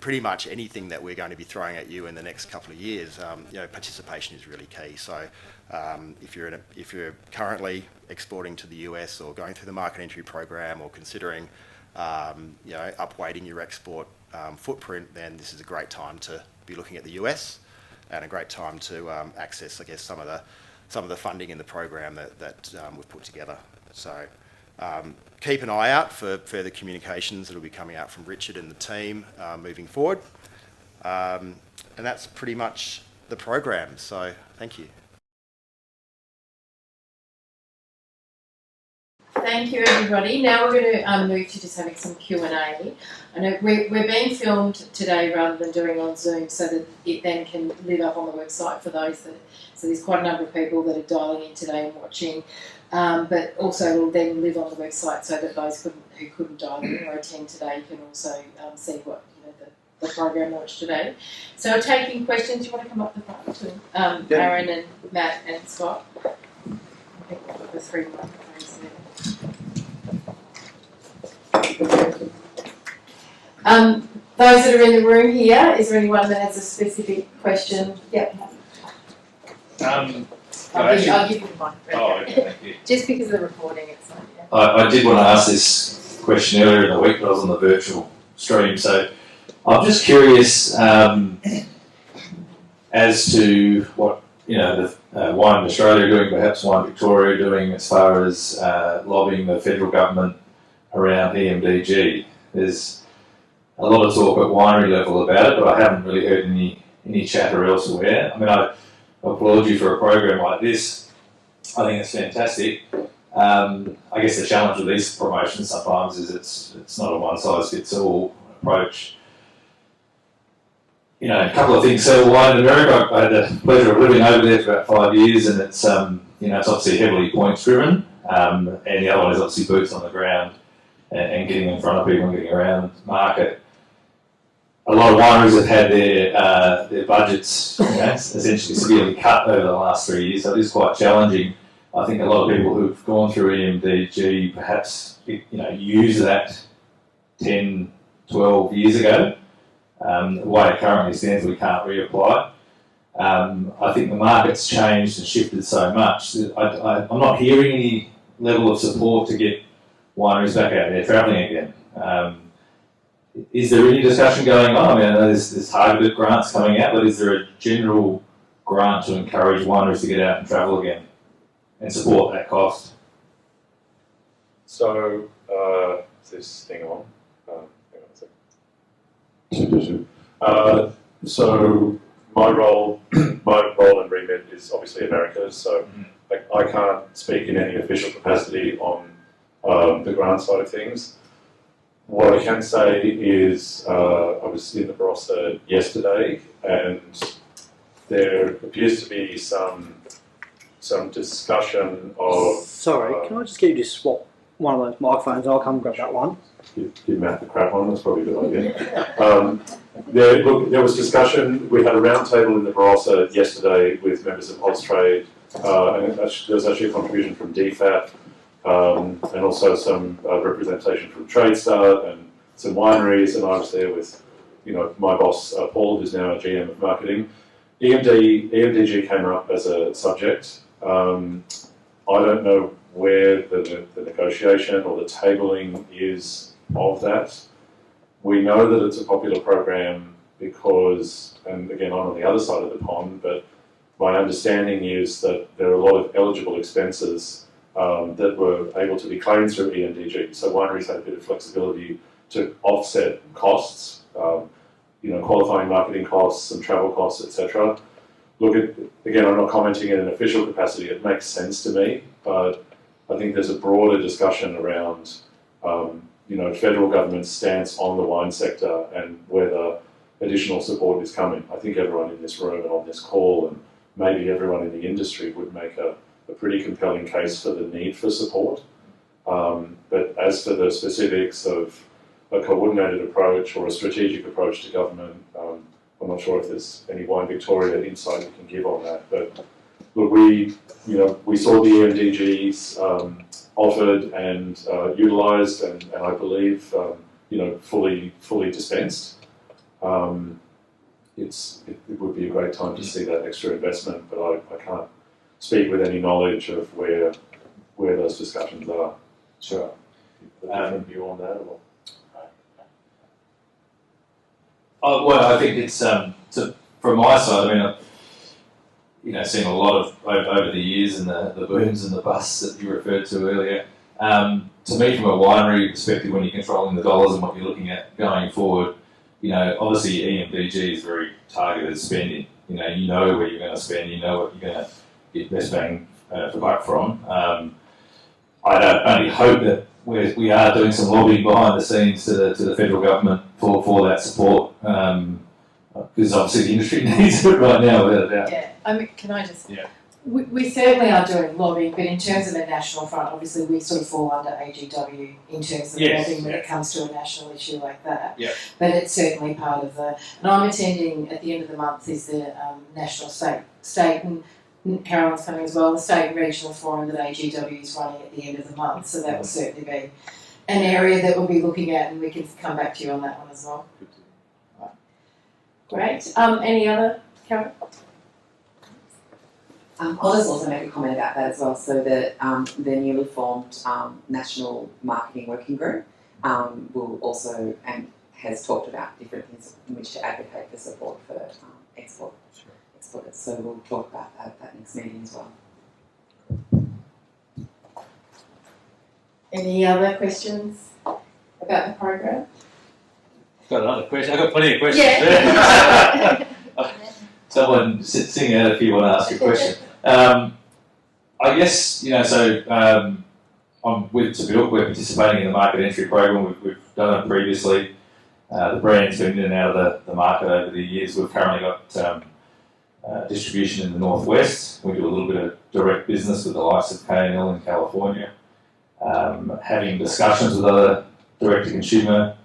D: pretty much anything that we're going to be throwing at you in the next couple of years. Participation is really key. So if you're currently exporting to the US or going through the market entry program or considering upweighting your export footprint, then this is a great time to be looking at the US and a great time to access, I guess, some of the funding in the program that we've put together. So keep an eye out for further communications that will be coming out from Richard and the team moving forward. And that's pretty much the program. So thank you.
A: Thank you, everybody. Now we're going to move to just having some Q&A. I know we're being filmed today rather than doing on Zoom, so that it then can live up on the website for those that. So there's quite a number of people that are dialing in today and watching, but also will then live on the website so that those who couldn't dial in or attend today can also see what the program launched today. So taking questions, you want to come up the front to Aaron and Matt and Scott. I think we've got the 3 microphones there. Those that are in the room here, is there anyone that has a specific question? Yep. I'll give you the mic.
E: Oh, okay, thank you.
A: Just because of the recording, it's like, yeah.
E: I did want to ask this question earlier in the week, but I was on the virtual stream, so I'm just curious as to what the Wine Australia are doing, perhaps Wine Victoria are doing as far as lobbying the federal government around EMDG. There's a lot of talk at winery level about it, but I haven't really heard any chatter elsewhere. I mean, I applaud you for a program like this. I think it's fantastic. I guess the challenge with these promotions sometimes is it's not a one-size-fits-all approach. A couple of things. So, Wine in America, I had the pleasure of living over there for about 5 years, and it's it's obviously heavily points-driven, and the other one is obviously boots on the ground and getting in front of people and getting around market. A lot of wineries have had their budgets essentially severely cut over the last 3 years, so it is quite challenging. I think a lot of people who've gone through EMDG perhaps use that 10, 12 years ago. The way it currently stands, we can't reapply. I think the market's changed and shifted so much that I'm not hearing any level of support to get wineries back out there travelling again. Is there any discussion going on? I mean, I know there's targeted grants coming out, but is there a general grant to encourage wineries to get out and travel again and support that cost?
C: So, is this thing on? Hang on a second. So my role and remit is obviously America, so I can't speak in any official capacity on the grant side of things. What I can say is I was in the Barossa yesterday, and there appears to be some discussion of...
F: Sorry, can I just get you to swap one of those microphones? I'll come grab that one.
C: Give Matt the crap on, that's probably a good idea. There was discussion. We had a roundtable in the Barossa yesterday with members of Austrade, and there was actually a contribution from DFAT, and also some representation from TradeStart and some wineries, and I was there with, my boss Paul, who's now a GM of marketing. EMDG came up as a subject. I don't know where the negotiation or the tabling is of that. We know that it's a popular program because, and again, I'm on the other side of the pond, but my understanding is that there are a lot of eligible expenses that were able to be claimed through EMDG. So wineries had a bit of flexibility to offset costs, qualifying marketing costs and travel costs, etc. Look, again, I'm not commenting in an official capacity. It makes sense to me, but I think there's a broader discussion around federal government's stance on the wine sector and whether additional support is coming. I think everyone in this room and on this call, and maybe everyone in the industry, would make a pretty compelling case for the need for support. But as for the specifics of a coordinated approach or a strategic approach to government, I'm not sure if there's any Wine Victoria insight we can give on that. But look, we saw the EMDGs offered and utilised, and I believe fully dispensed. It would be a great time to see that extra investment, but I can't speak with any knowledge of where those discussions are.
E: Sure.
C: A different view on that, or?
E: Well, I think it's from my side. I mean, I've seen a lot of over the years and the booms and the busts that you referred to earlier. To me, from a winery perspective, when you're controlling the dollars and what you're looking at going forward, obviously EMDG is very targeted spending. You know where you're going to spend, you know what you're going to get best bang for buck from. I don't only hope that we are doing some lobbying behind the scenes to the federal government for that support, because obviously the industry needs it right now, without a doubt.
A: Yeah, I mean, can I just?
E: Yeah.
A: We certainly are doing lobbying, but in terms of a national front, obviously we sort of fall under AGW in terms of
E: Yes,
A: lobbying when
E: yeah.
A: it comes to a national issue like that.
E: Yeah.
A: But it's certainly part of the. And I'm attending at the end of the month is the national state and Carolyn's coming as well. The state and regional forum that AGW is running at the end of the month, so that will certainly be an area that we'll be looking at, and we can come back to you on that one as well. Great. Any other, Carolyn?
G: I'll just also make a comment about that as well. So the newly formed National Marketing Working Group will also and has talked about different things in which to advocate for support for exporters. So we'll talk about that at that next meeting as well.
A: Any other questions about the program?
E: I've got another question. I've got plenty of questions.
A: Yeah.
E: Someone sing out if you want to ask a question. I guess, I'm with Tabilk. We're participating in the market entry program. We've done it previously. The brand's been in and out of the market over the years. We've currently got distribution in the northwest. We do a little bit of direct business with the likes of K&L in California. Having discussions with other direct-to-consumer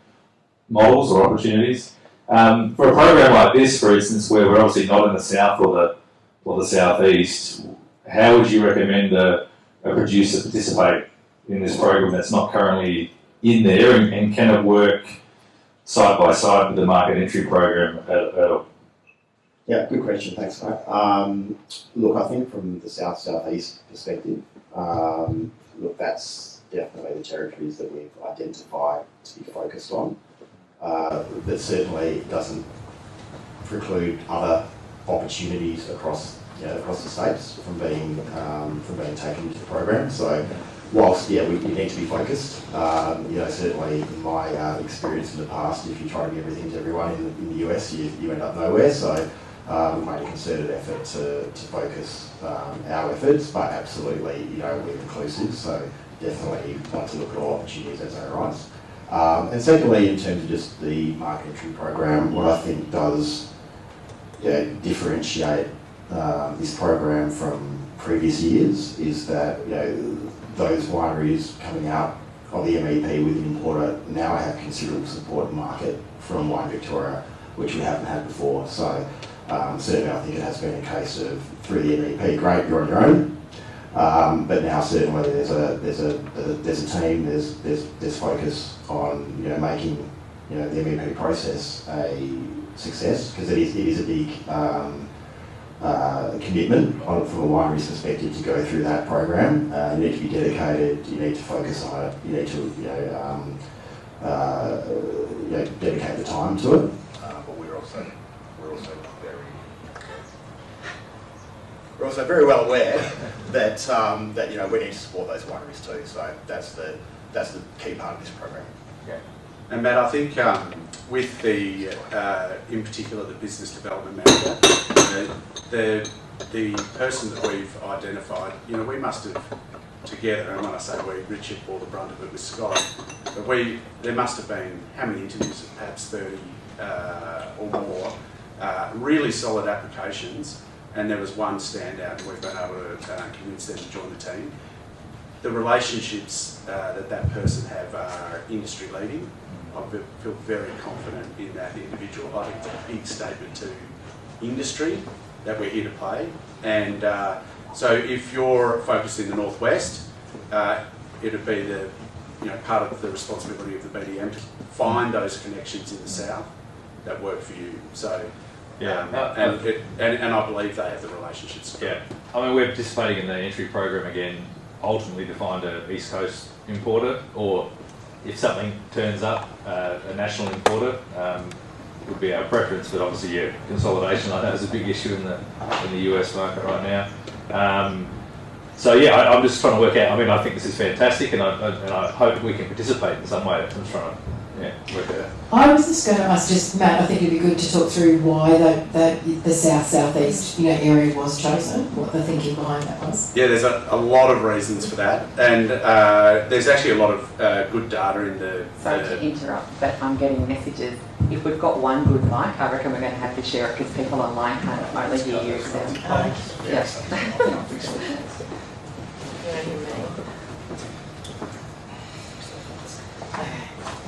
E: models or opportunities. For a program like this, for instance, where we're obviously not in the south or the southeast, how would you recommend a producer participate in this program that's not currently in there, and can it work side by side with the market entry program at all?
D: Yeah, good question. Thanks, mate. Look, I think from the southeast perspective, that's definitely the territories that we've identified to be focused on. But certainly doesn't preclude other opportunities across the states from being taken into the program. So whilst we need to be focused, certainly in my experience in the past, if you try to give everything to everyone in the US, you end up nowhere. So we've made a concerted effort to focus our efforts, but absolutely, we're inclusive. So definitely want to look at all opportunities as they arise. And secondly, in terms of just the market entry program, what I think does differentiate this program from previous years is that those wineries coming out of the MEP with an importer now have considerable support market from Wine Victoria, which we haven't had before. So certainly I think it has been a case of through the MEP, great, you're on your own. But now certainly there's a team, there's focus on making the MEP process a success, because it is a big commitment from a winery's perspective to go through that program. You need to be dedicated, you need to focus on it, you need to dedicate the time to it. But we're also very well aware that we need to support those wineries too. So that's the key part of this program.
B: Yeah. And Matt, I think with the in particular the business development manager, the person that we've identified, we must have together, and when I say we, Richard bore the brunt of it with Scott, but there must have been how many interviews, perhaps 30 or more, really solid applications. And there was one standout, and we've been able to convince them to join the team. The relationships that person have are industry leading. I feel very confident in that individual. I think it's a big statement to industry that we're here to play. And so if you're focused in the northwest, it'd be part of the responsibility of the BDM to find those connections in the south that work for you. So. Yeah, and I believe they have the relationships.
E: Yeah, I mean, we're participating in the entry program again, ultimately to find an East Coast importer, or if something turns up, a national importer would be our preference. But obviously, consolidation I know is a big issue in the US market right now. So I'm just trying to work out. I mean, I think this is fantastic, and I hope we can participate in some way. I'm just trying to work it out.
H: I was just going to ask, Matt, I think it'd be good to talk through why the south-southeast area was chosen, what the thinking behind that was.
B: Yeah, there's a lot of reasons for that, and there's actually a lot of good data in the.
G: Sorry to interrupt, but I'm getting messages. If we've got one good mic, I reckon we're going to have to share it because people online can't only hear you. So. Yeah.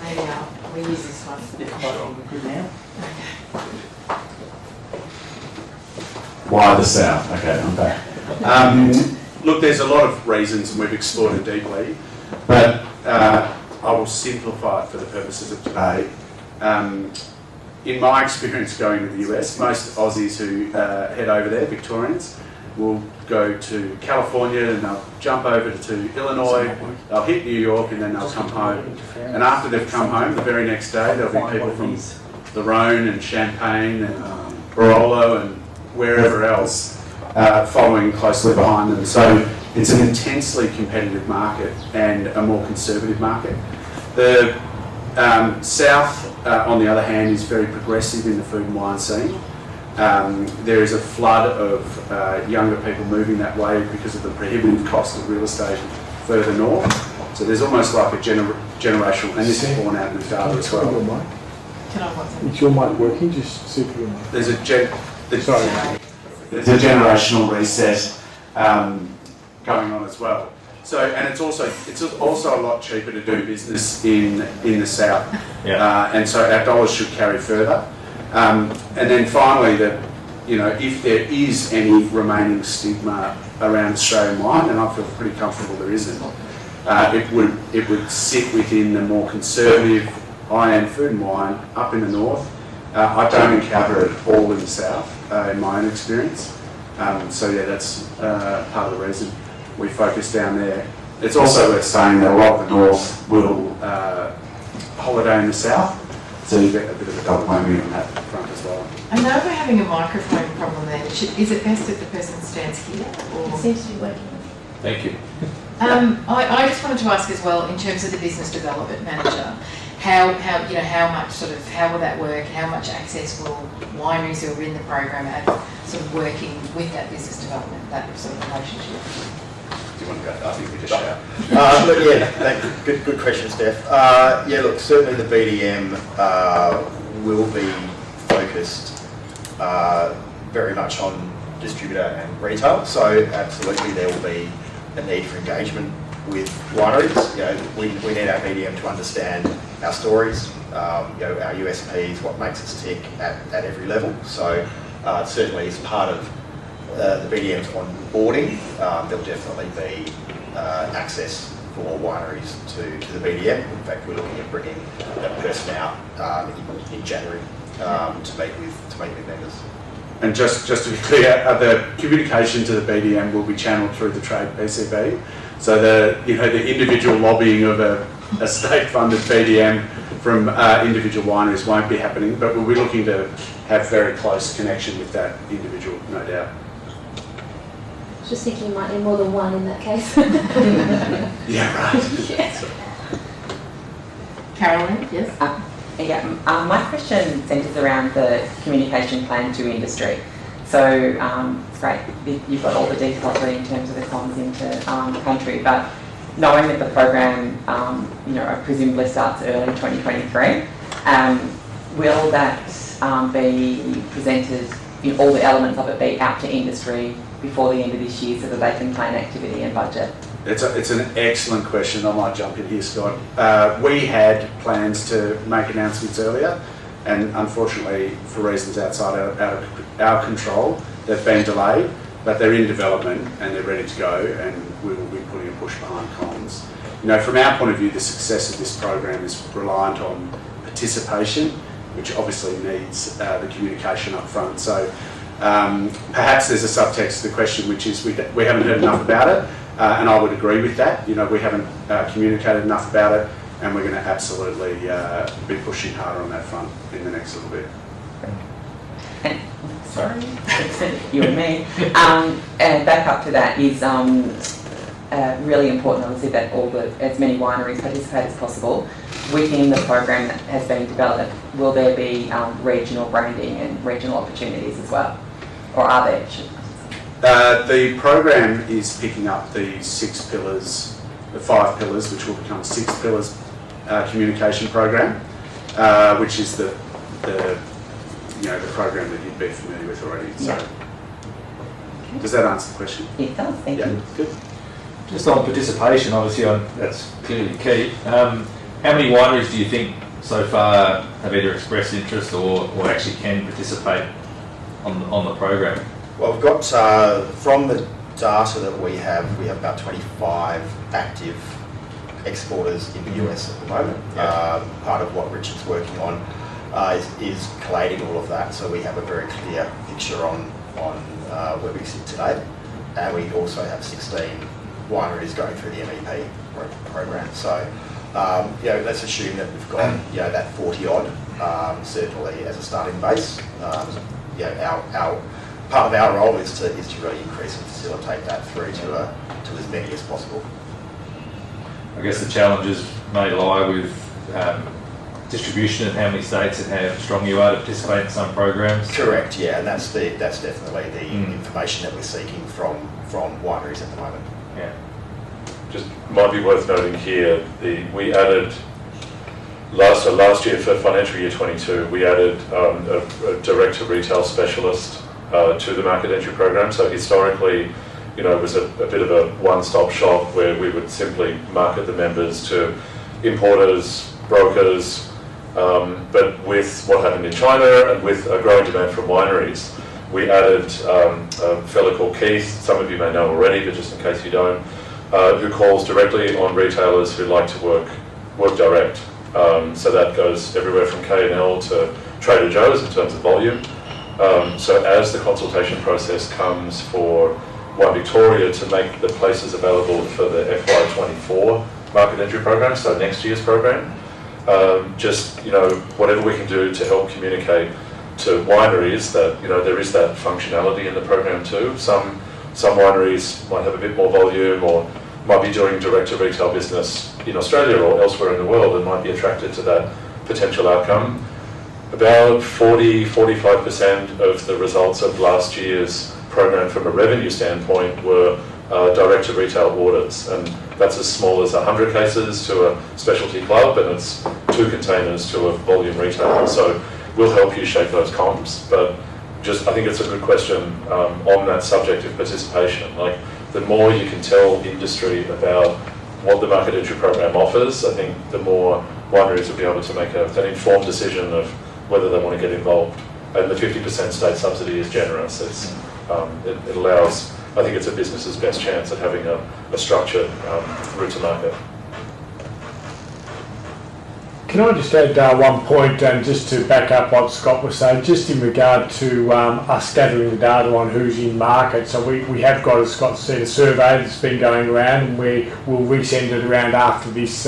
H: Maybe we use this one.
E: Why the south? Okay, I'm back.
B: Look, there's a lot of reasons, and we've explored it deeply, but I will simplify it for the purposes of today. In my experience going to the US, most Aussies who head over there, Victorians, will go to California and they'll jump over to Illinois, they'll hit New York and then they'll come home. And after they've come home, the very next day there'll be people from the Rhone and Champagne and Barolo and wherever else following closely behind them. So it's an intensely competitive market and a more conservative market. The South, on the other hand, is very progressive in the food and wine scene. There is a flood of younger people moving that way because of the prohibitive cost of real estate further north. So there's almost like a generational, and this is borne out in the data as well.
H: Can I want something?
I: Is your mic working? Just see if you can.
B: There's a generational reset going on as well. So, and it's also a lot cheaper to do business in the South, and so our dollars should carry further. And then finally, that if there is any remaining stigma around Australian wine, and I feel pretty comfortable there isn't, it would sit within the more conservative high-end food and wine up in the north. I don't encounter it all in the South in my own experience. So yeah, that's part of the reason we focus down there. It's also worth saying that a lot of the north will holiday in the South, so you get a bit of a double whammy on that front as well.
H: I know we're having a microphone problem there. Is it best if the person stands here? Or?
J: It seems to be working.
E: Thank you.
H: I just wanted to ask as well, in terms of the business development manager, how will that work? How much access will wineries who are in the program have, sort of working with that business development, that sort of relationship?
B: Do you want to go? I think we just shout.
D: Look, yeah, thank you. Good question, Steph. Yeah, look, certainly the BDM will be focused very much on distributor and retail. So absolutely, there will be a need for engagement with wineries. We need our BDM to understand our stories, our USPs, what makes us tick at every level. So certainly, as part of the BDM's onboarding, there'll definitely be access for wineries to the BDM. In fact, we're looking at bringing that person out in January to meet with members.
B: And just to be clear, the communication to the BDM will be channeled through the trade PCB. So the individual lobbying of a state-funded BDM from individual wineries won't be happening, but we'll be looking to have very close connection with that individual, no doubt.
J: Just thinking you might need more than one in that case.
B: Yeah, right.
J: Yeah.
H: Carolyn, yes?
G: My question centres around the communication plan to industry. So it's great, you've got all the details there in terms of the comms into the country, but knowing that the program, presumably starts early 2023, will that be presented, all the elements of it be out to industry before the end of this year so that they can plan activity and budget?
B: It's an excellent question. I might jump in here, Scott. We had plans to make announcements earlier, and unfortunately, for reasons outside our control, they've been delayed, but they're in development and they're ready to go, and we will be putting a push behind comms. From our point of view, the success of this program is reliant on participation, which obviously needs the communication up front. So perhaps there's a subtext to the question, which is we haven't heard enough about it. And I would agree with that. We haven't communicated enough about it, and we're going to absolutely be pushing harder on that front in the next little bit.
G: And, sorry, you and me. And back up to that is really important, obviously, that as many wineries participate as possible. within the program that has been developed, will there be regional branding and regional opportunities as well? Or are there?
B: The program is picking up the 6 pillars, the 5 pillars, which will become 6 pillars communication program, which is the program that you'd be familiar with already. So, does that answer the question?
G: It does. Thank you.
B: Good.
E: Just on participation, obviously that's clearly key. How many wineries do you think so far have either expressed interest or actually can participate on the program?
D: Well, we've got, from the data that we have about 25 active exporters in the US at the moment. Part of what Richard's working on is collating all of that, so we have a very clear picture on where we sit today. And we also have 16 wineries going through the MEP program. So, let's assume that we've got, that 40 odd, certainly as a starting base. Our part of our role is to really increase and facilitate that through to as many as possible.
E: I guess the challenges may lie with distribution and how many states and how strong you are to participate in some programs.
D: Correct, yeah, and that's definitely the information that we're seeking from wineries at the moment.
E: Yeah.
C: Just might be worth noting here, we added last year for financial year 22, we added a direct-to-retail specialist to the market entry program. So historically, it was a bit of a one-stop shop where we would simply market the members to importers, brokers, but with what happened in China and with a growing demand from wineries, we added a fellow called Keith, some of you may know already, but just in case you don't, who calls directly on retailers who like to work direct. So that goes everywhere from K&L to Trader Joe's in terms of volume. So as the consultation process comes for Wine Victoria to make the places available for the FY24 market entry program, so next year's program, whatever we can do to help communicate to wineries that there is that functionality in the program too. Some wineries might have a bit more volume or might be doing direct to retail business in Australia or elsewhere in the world and might be attracted to that potential outcome. About 40-45% of the results of last year's program from a revenue standpoint were direct to retail orders, and that's as small as 100 cases to a specialty club, and it's 2 containers to a volume retailer. So we'll help you shape those comps, but I think it's a good question on that subject of participation. Like, the more you can tell industry about what the market entry program offers, I think the more wineries will be able to make an informed decision of whether they want to get involved. And the 50% state subsidy is generous. It allows, I think it's a business's best chance at having a structured route to market.
I: Can I just add one point, and just to back up what Scott was saying, just in regard to us gathering the data on who's in market. So we have got, as Scott said, a survey that's been going around, and we will resend it around after this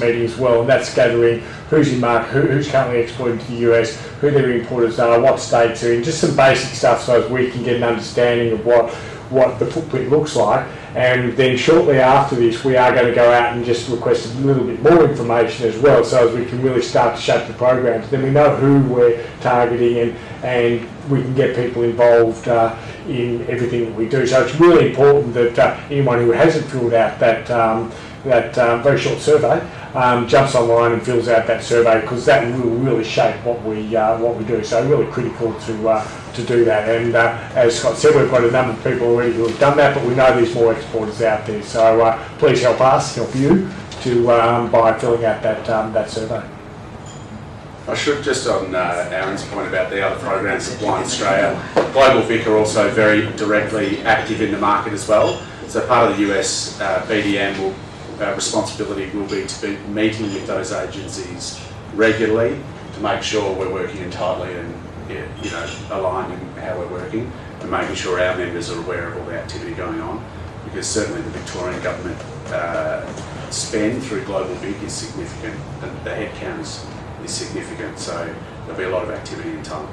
I: meeting as well. And that's gathering who's in market, who's currently exporting to the US, who their importers are, what states are in, just some basic stuff so as we can get an understanding of what the footprint looks like. And then shortly after this, we are going to go out and just request a little bit more information as well, so as we can really start to shape the programs. Then we know who we're targeting, and we can get people involved in everything that we do. So it's really important that anyone who hasn't filled out that very short survey jumps online and fills out that survey, because that will really shape what we do. So really critical to do that. And as Scott said, we've got a number of people already who have done that, but we know there's more exporters out there. So please help us, help you, by filling out that survey.
B: I should, just on Aaron's point about the other programs of Wine Australia, Global Vic are also very directly active in the market as well. So part of the US BDM responsibility will be to be meeting with those agencies regularly to make sure we're working tightly and aligned in how we're working, and making sure our members are aware of all the activity going on, because certainly the Victorian government spend through Global Vic is significant, and the headcount is significant, so there'll be a lot of activity in time.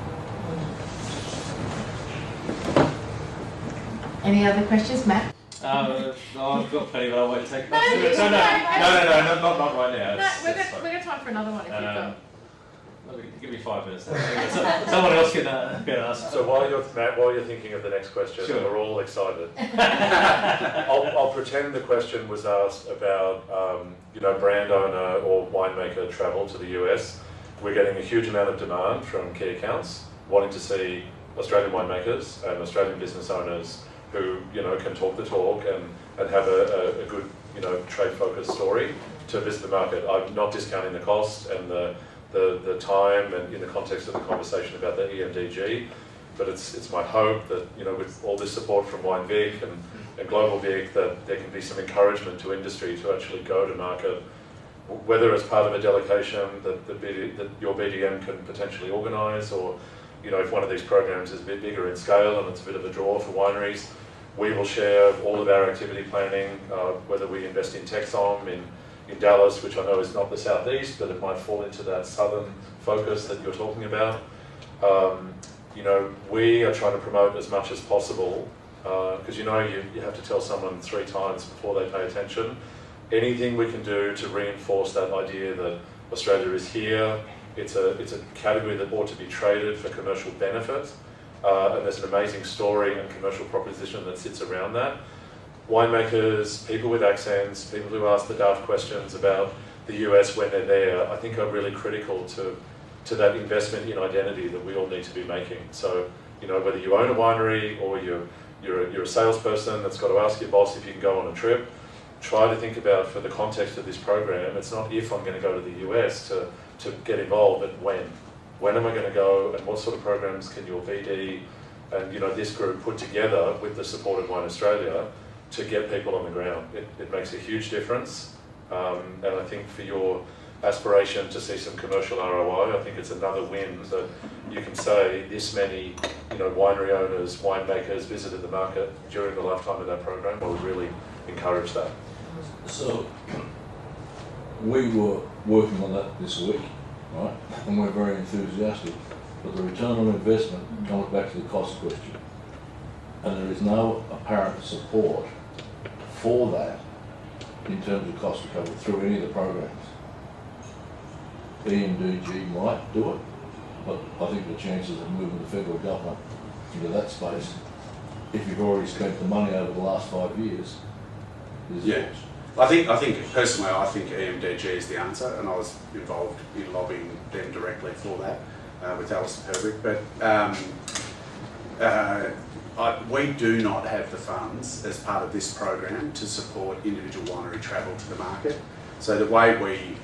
H: Any other questions, Matt?
E: I've got plenty, but I'll wait to take
H: No,
E: no,
H: no,
E: not right now.
H: No,
E: It's
H: we've
E: fine.
H: got time for another one if you've got.
E: Give me 5 minutes. Someone else can ask.
C: So while you're thinking of the next question,
E: Sure.
C: we're all excited. I'll pretend the question was asked about brand owner or winemaker travel to the US. We're getting a huge amount of demand from key accounts wanting to see Australian winemakers and Australian business owners who can talk the talk and have a good trade focused story to visit the market. I'm not discounting the cost and the time and in the context of the conversation about the EMDG, but it's my hope that with all this support from Wine Vic and Global Vic that there can be some encouragement to industry to actually go to market, whether as part of a delegation that your BDM can potentially organise, or if one of these programs is a bit bigger in scale and it's a bit of a draw for wineries, we will share all of our activity planning, whether we invest in Texom in Dallas, which I know is not the southeast, but it might fall into that southern focus that you're talking about. We are trying to promote as much as possible, because you have to tell someone 3 times before they pay attention. Anything we can do to reinforce that idea that Australia is here, it's a category that ought to be traded for commercial benefit, and there's an amazing story and commercial proposition that sits around that. Winemakers, people with accents, people who ask the daft questions about the US when they're there, I think are really critical to that investment in identity that we all need to be making. So, whether you own a winery or you're a salesperson that's got to ask your boss if you can go on a trip, try to think about, for the context of this program, it's not if I'm going to go to the US to get involved, but when. When am I going to go, and what sort of programs can your BD and this group put together with the support of Wine Australia to get people on the ground? It makes a huge difference, and I think for your aspiration to see some commercial ROI, I think it's another win that you can say this many winery owners, winemakers visited the market during the lifetime of that program. I would really encourage that.
K: So we were working on that this week, right? And we're very enthusiastic, but the return on investment comes back to the cost question, and there is no apparent support for that in terms of cost recovery through any of the programs. EMDG might do it, but I think the chances of moving the federal government into that space, if you've already spent the money over the last 5 years, is yours.
B: I think personally, I think EMDG is the answer, and I was involved in lobbying them directly for that with Alison Herbrick. But we do not have the funds as part of this program to support individual winery travel to the market. So the way we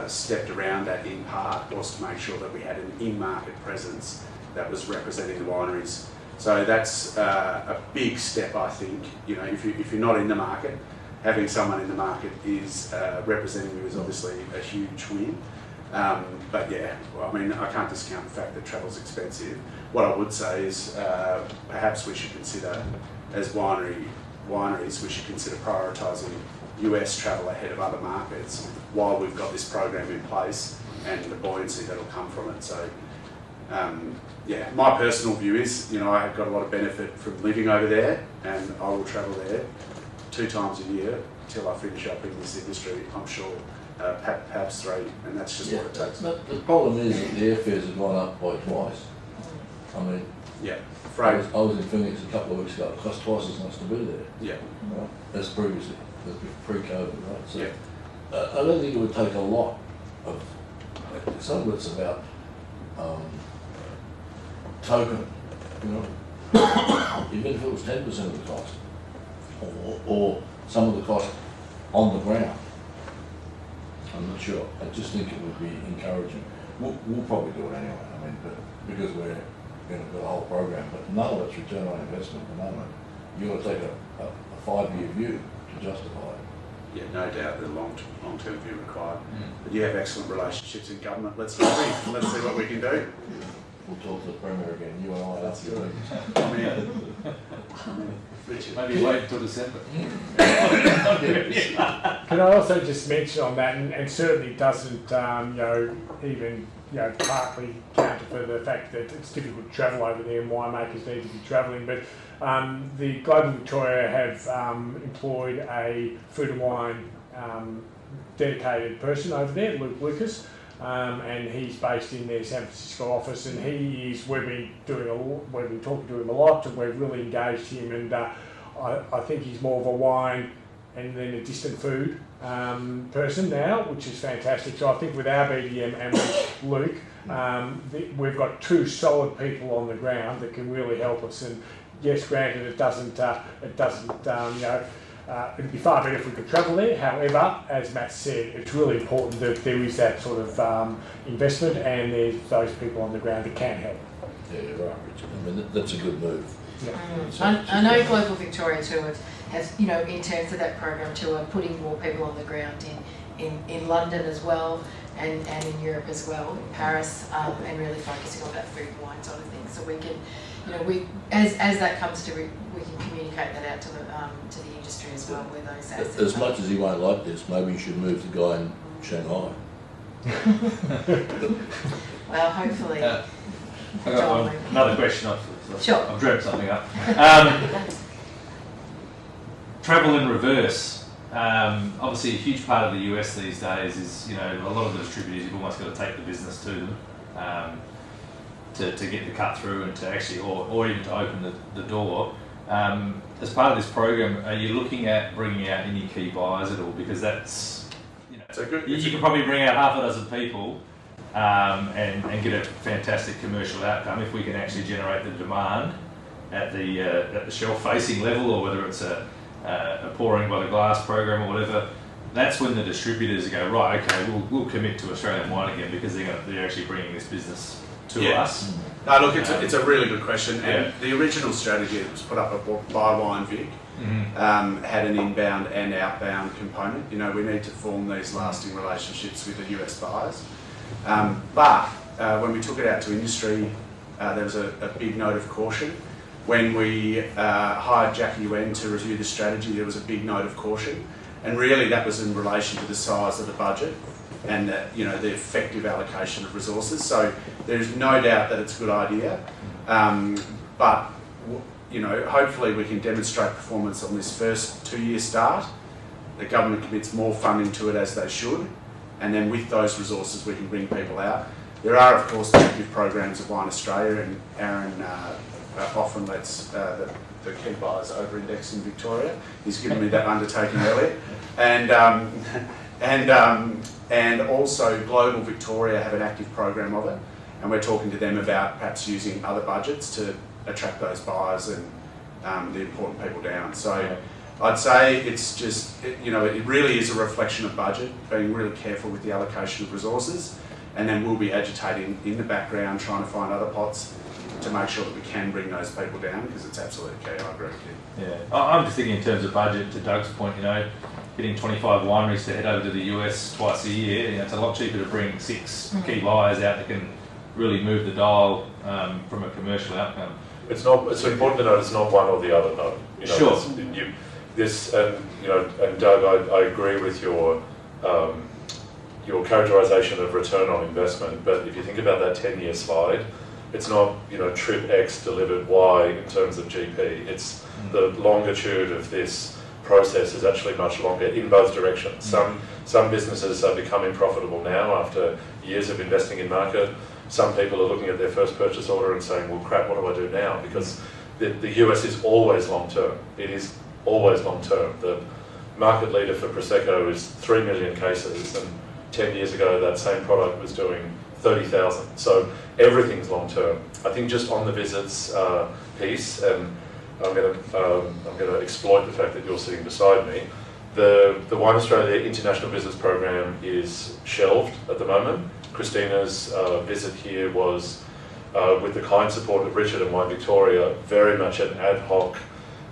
B: stepped around that in part was to make sure that we had an in-market presence that was representing the wineries. So that's a big step, I think. If you're not in the market, having someone in the market is representing you is obviously a huge win. But yeah, I mean, I can't discount the fact that travel's expensive. What I would say is perhaps we should consider, as wineries, we should consider prioritising US travel ahead of other markets while we've got this program in place and the buoyancy that'll come from it. So yeah, my personal view is, I have got a lot of benefit from living over there, and I will travel there 2 times a year till I finish up in this industry, I'm sure, perhaps 3, and that's just what it takes.
K: But the problem is that the airfares have gone up by twice. I mean,
B: Yeah,
K: I was in Phoenix a couple of weeks ago. It cost twice as much to be there,
B: yeah,
K: right? As previously, as pre-COVID, right? So
B: yeah.
K: I don't think it would take a lot of. Some of it's about token, even if it was 10% of the cost, or some of the cost on the ground. I'm not sure. I just think it would be encouraging. We'll probably do it anyway. I mean, but because we're going to do a whole program, but none of it's return on investment at the moment. You've got to take a 5-year view to justify it.
B: Yeah, no doubt the long-term view required. But you have excellent relationships in government. Let's see what we can do.
K: We'll talk to the Premier again, you and I.
B: That's good.
K: Richard.
C: Maybe wait until December.
I: Can I also just mention on that, and certainly doesn't, even, partly counter for the fact that it's difficult to travel over there and winemakers need to be travelling, but the Global Victoria have employed a food and wine dedicated person over there, Luke Lucas, and he's based in their San Francisco office, and we've been talking to him a lot, and we've really engaged him, and I think he's more of a wine and then a distant food person now, which is fantastic. So I think with our BDM and with Luke, we've got two solid people on the ground that can really help us. And yes, granted, it'd be far better if we could travel there. However, as Matt said, it's really important that there is that sort of investment, and there's those people on the ground that can help.
K: Yeah, you're right, Richard. I mean, that's a good move.
I: Yeah.
H: I know Global Victoria too has, in terms of that program too, are putting more people on the ground in London as well, and in Europe as well, in Paris, and really focusing on that food and wine sort of thing. So we can, as that comes to, we can communicate that out to the industry as well, where those assets
K: As much as he won't like this, maybe you should move the guy in Shanghai.
H: Well, hopefully.
L: I got another question.
H: Sure.
L: I've dreamt something up. Travel in reverse. Obviously, a huge part of the US these days is, a lot of the distributors, you've almost got to take the business to them to get the cut through and to actually, or even to open the door. As part of this program, are you looking at bringing out any key buyers at all? Because that's, you can probably bring out half a dozen people and get a fantastic commercial outcome if we can actually generate the demand at the shelf-facing level, or whether it's a pouring by the glass program or whatever. That's when the distributors go, right, okay, we'll commit to Australian wine again, because they're actually bringing this business to us.
B: No, look, it's a really good question. And the original strategy that was put up by Wine Vic had an inbound and outbound component. We need to form these lasting relationships with the US buyers. But when we took it out to industry, there was a big note of caution. When we hired Jackie Yuen to review the strategy, there was a big note of caution. And really that was in relation to the size of the budget and the effective allocation of resources. So there's no doubt that it's a good idea. But hopefully we can demonstrate performance on this first 2-year start. The government commits more funding to it, as they should. And then with those resources, we can bring people out. There are, of course, active programs of Wine Australia, and Aaron often lets the key buyers over-index in Victoria. He's given me that undertaking earlier. And also Global Victoria have an active program of it, and we're talking to them about perhaps using other budgets to attract those buyers and the important people down. So I'd say it's just, it really is a reflection of budget, being really careful with the allocation of resources, and then we'll be agitating in the background, trying to find other pots to make sure that we can bring those people down, because it's absolutely key. I agree with you.
L: Yeah, I'm just thinking in terms of budget, to Doug's point, getting 25 wineries to head over to the US twice a year, it's a lot cheaper to bring 6 key buyers out that can really move the dial from a commercial outcome.
C: It's important to note it's not one or the other, though.
L: Sure.
C: And Doug, I agree with your characterisation of return on investment. But if you think about that 10-year slide, it's not trip X delivered Y in terms of GP. It's the longitude of this process is actually much longer in both directions. Some businesses are becoming profitable now after years of investing in market. Some people are looking at their first purchase order and saying, well, crap, what do I do now? Because the US is always long-term. It is always long-term. The market leader for Prosecco is 3 million cases, and 10 years ago that same product was doing 30,000. So everything's long-term. I think just on the visits piece, and I'm going to exploit the fact that you're sitting beside me. The Wine Australia International Visits Program is shelved at the moment. Christina's visit here was, with the kind support of Richard and Wine Victoria, very much an ad hoc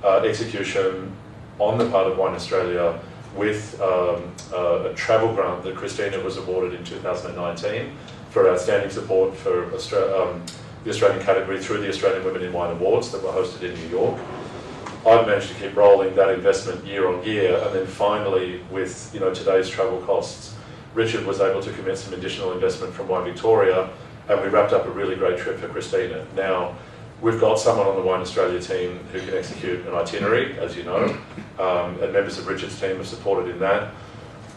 C: execution on the part of Wine Australia with a travel grant that Christina was awarded in 2019 for outstanding support for the Australian category through the Australian Women in Wine Awards that were hosted in New York. I've managed to keep rolling that investment year on year, and then finally, with today's travel costs, Richard was able to commit some additional investment from Wine Victoria, and we wrapped up a really great trip for Christina. Now, we've got someone on the Wine Australia team who can execute an itinerary, as you know, and members of Richard's team have supported in that.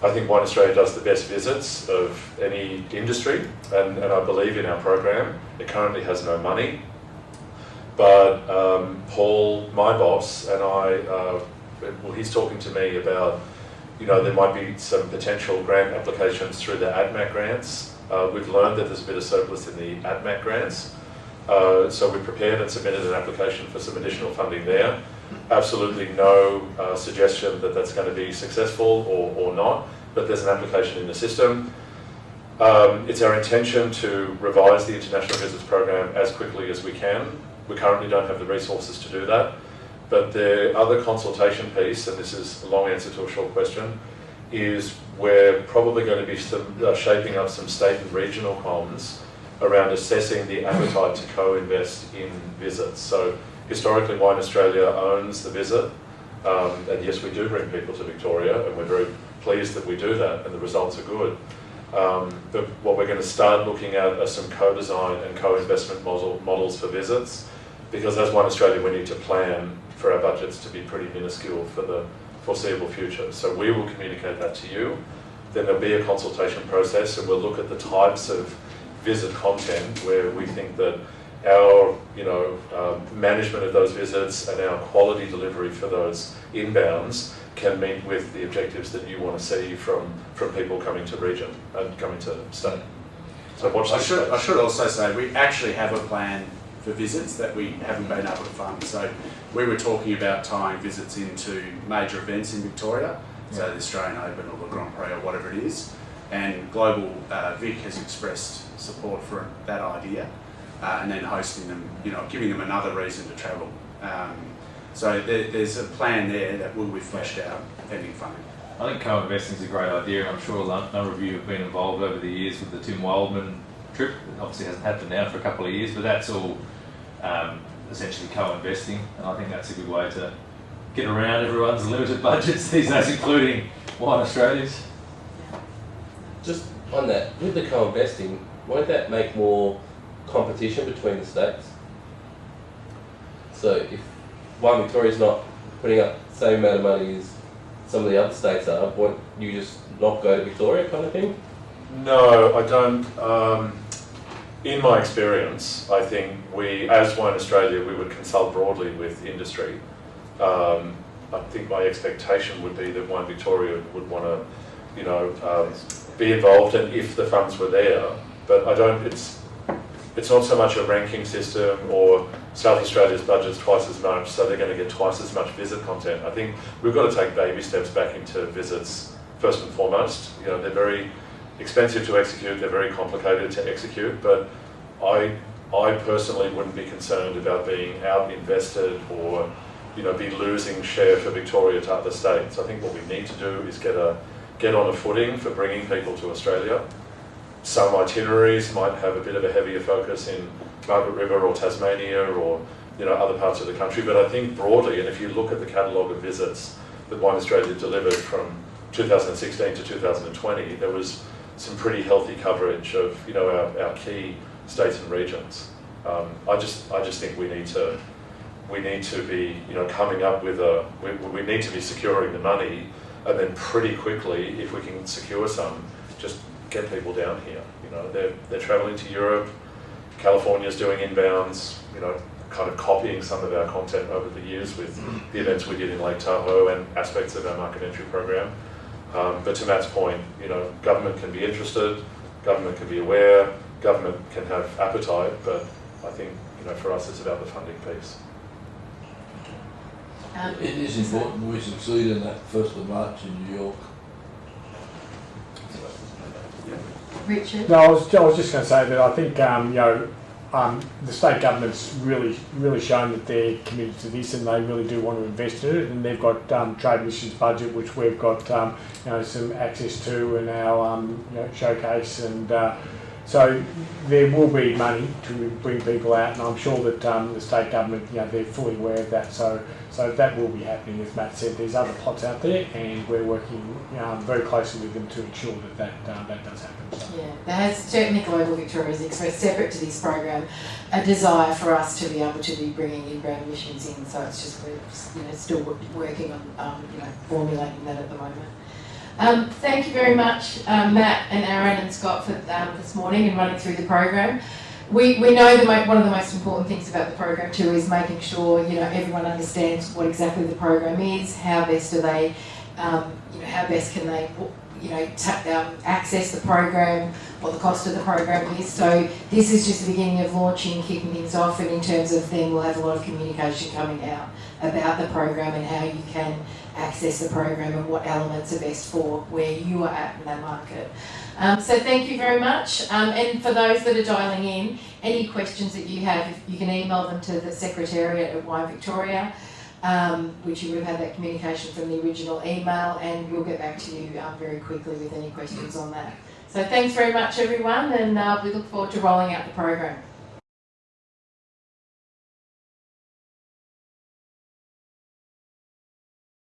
C: I think Wine Australia does the best visits of any industry, and I believe in our program. It currently has no money, but Paul, my boss, and I, he's talking to me about, there might be some potential grant applications through the ADMAC grants. We've learned that there's a bit of surplus in the ADMAC grants. So we prepared and submitted an application for some additional funding there. Absolutely no suggestion that that's going to be successful or not, but there's an application in the system. It's our intention to revise the International Visits Program as quickly as we can. We currently don't have the resources to do that, but the other consultation piece, and this is a long answer to a short question, is we're probably going to be shaping up some state and regional comms around assessing the appetite to co-invest in visits. So historically, Wine Australia owns the visit, and yes, we do bring people to Victoria, and we're very pleased that we do that, and the results are good. But what we're going to start looking at are some co-design and co-investment models for visits, because as Wine Australia, we need to plan for our budgets to be pretty minuscule for the foreseeable future. So we will communicate that to you. Then there'll be a consultation process, and we'll look at the types of visit content where we think that our management of those visits and our quality delivery for those inbounds can meet with the objectives that you want to see from people coming to region and coming to state. So watch this space.
B: I should also say we actually have a plan for visits that we haven't been able to fund. So we were talking about tying visits into major events in Victoria, so the Australian Open or the Grand Prix or whatever it is, and Global Vic has expressed support for that idea, and then hosting them, giving them another reason to travel. So there's a plan there that will be fleshed out pending funding.
L: I think co-investing is a great idea, and I'm sure a number of you have been involved over the years with the Tim Wildman trip. It obviously hasn't happened now for a couple of years, but that's all essentially co-investing, and I think that's a good way to get around everyone's limited budgets these days, including Wine Australia's.
M: Just on that, with the co-investing, won't that make more competition between the states? So if Wine Victoria's not putting up the same amount of money as some of the other states are, won't you just not go to Victoria kind of thing?
C: No, I don't. In my experience, I think we, as Wine Australia, we would consult broadly with industry. I think my expectation would be that Wine Victoria would want to, be involved, and if the funds were there. But I don't. It's not so much a ranking system or South Australia's budget's twice as much, so they're going to get twice as much visit content. I think we've got to take baby steps back into visits first and foremost. They're very expensive to execute, they're very complicated to execute, but I personally wouldn't be concerned about being out-invested or be losing share for Victoria to other states. I think what we need to do is get on a footing for bringing people to Australia. Some itineraries might have a bit of a heavier focus in Margaret River or Tasmania or other parts of the country, but I think broadly, and if you look at the catalogue of visits that Wine Australia delivered from 2016 to 2020, there was some pretty healthy coverage of our key states and regions. I just think we need to be coming up with we need to be securing the money, and then pretty quickly, if we can secure some, just get people down here. They're travelling to Europe. California's doing inbounds. Kind of copying some of our content over the years with the events we did in Lake Tahoe and aspects of our market entry program. But to Matt's point, government can be interested, government can be aware, government can have appetite, but I think, for us it's about the funding piece.
K: It is important we succeed in that 1st of March in New York.
H: Richard?
I: No, I was just going to say that I think the state government's really shown that they're committed to this, and they really do want to invest in it. And they've got trade missions budget, which we've got some access to in our showcase, and So there will be money to bring people out, and I'm sure that the state government, they're fully aware of that. So that will be happening, as Matt said. There's other plots out there, and we're working very closely with them to ensure that does happen. So.
H: Yeah, there has certainly Global Victoria has expressed, separate to this program, a desire for us to be able to be bringing in-ground emissions in. So it's just we're still working on formulating that at the moment. Thank you very much, Matt and Aaron and Scott, for this morning and running through the program. We know one of the most important things about the program too is making sure everyone understands what exactly the program is, how best do they, how best can they, access the program, what the cost of the program is. So this is just the beginning of launching, kicking things off, and in terms of then we'll have a lot of communication coming out about the program and how you can access the program and what elements are best for where you are at in that market. So thank you very much. And for those that are dialing in, any questions that you have, you can email them to the Secretariat at Wine Victoria, which you would have had that communication from the original email, and we'll get back to you very quickly with any questions on that. So thanks very much, everyone, and we look forward to rolling out the program.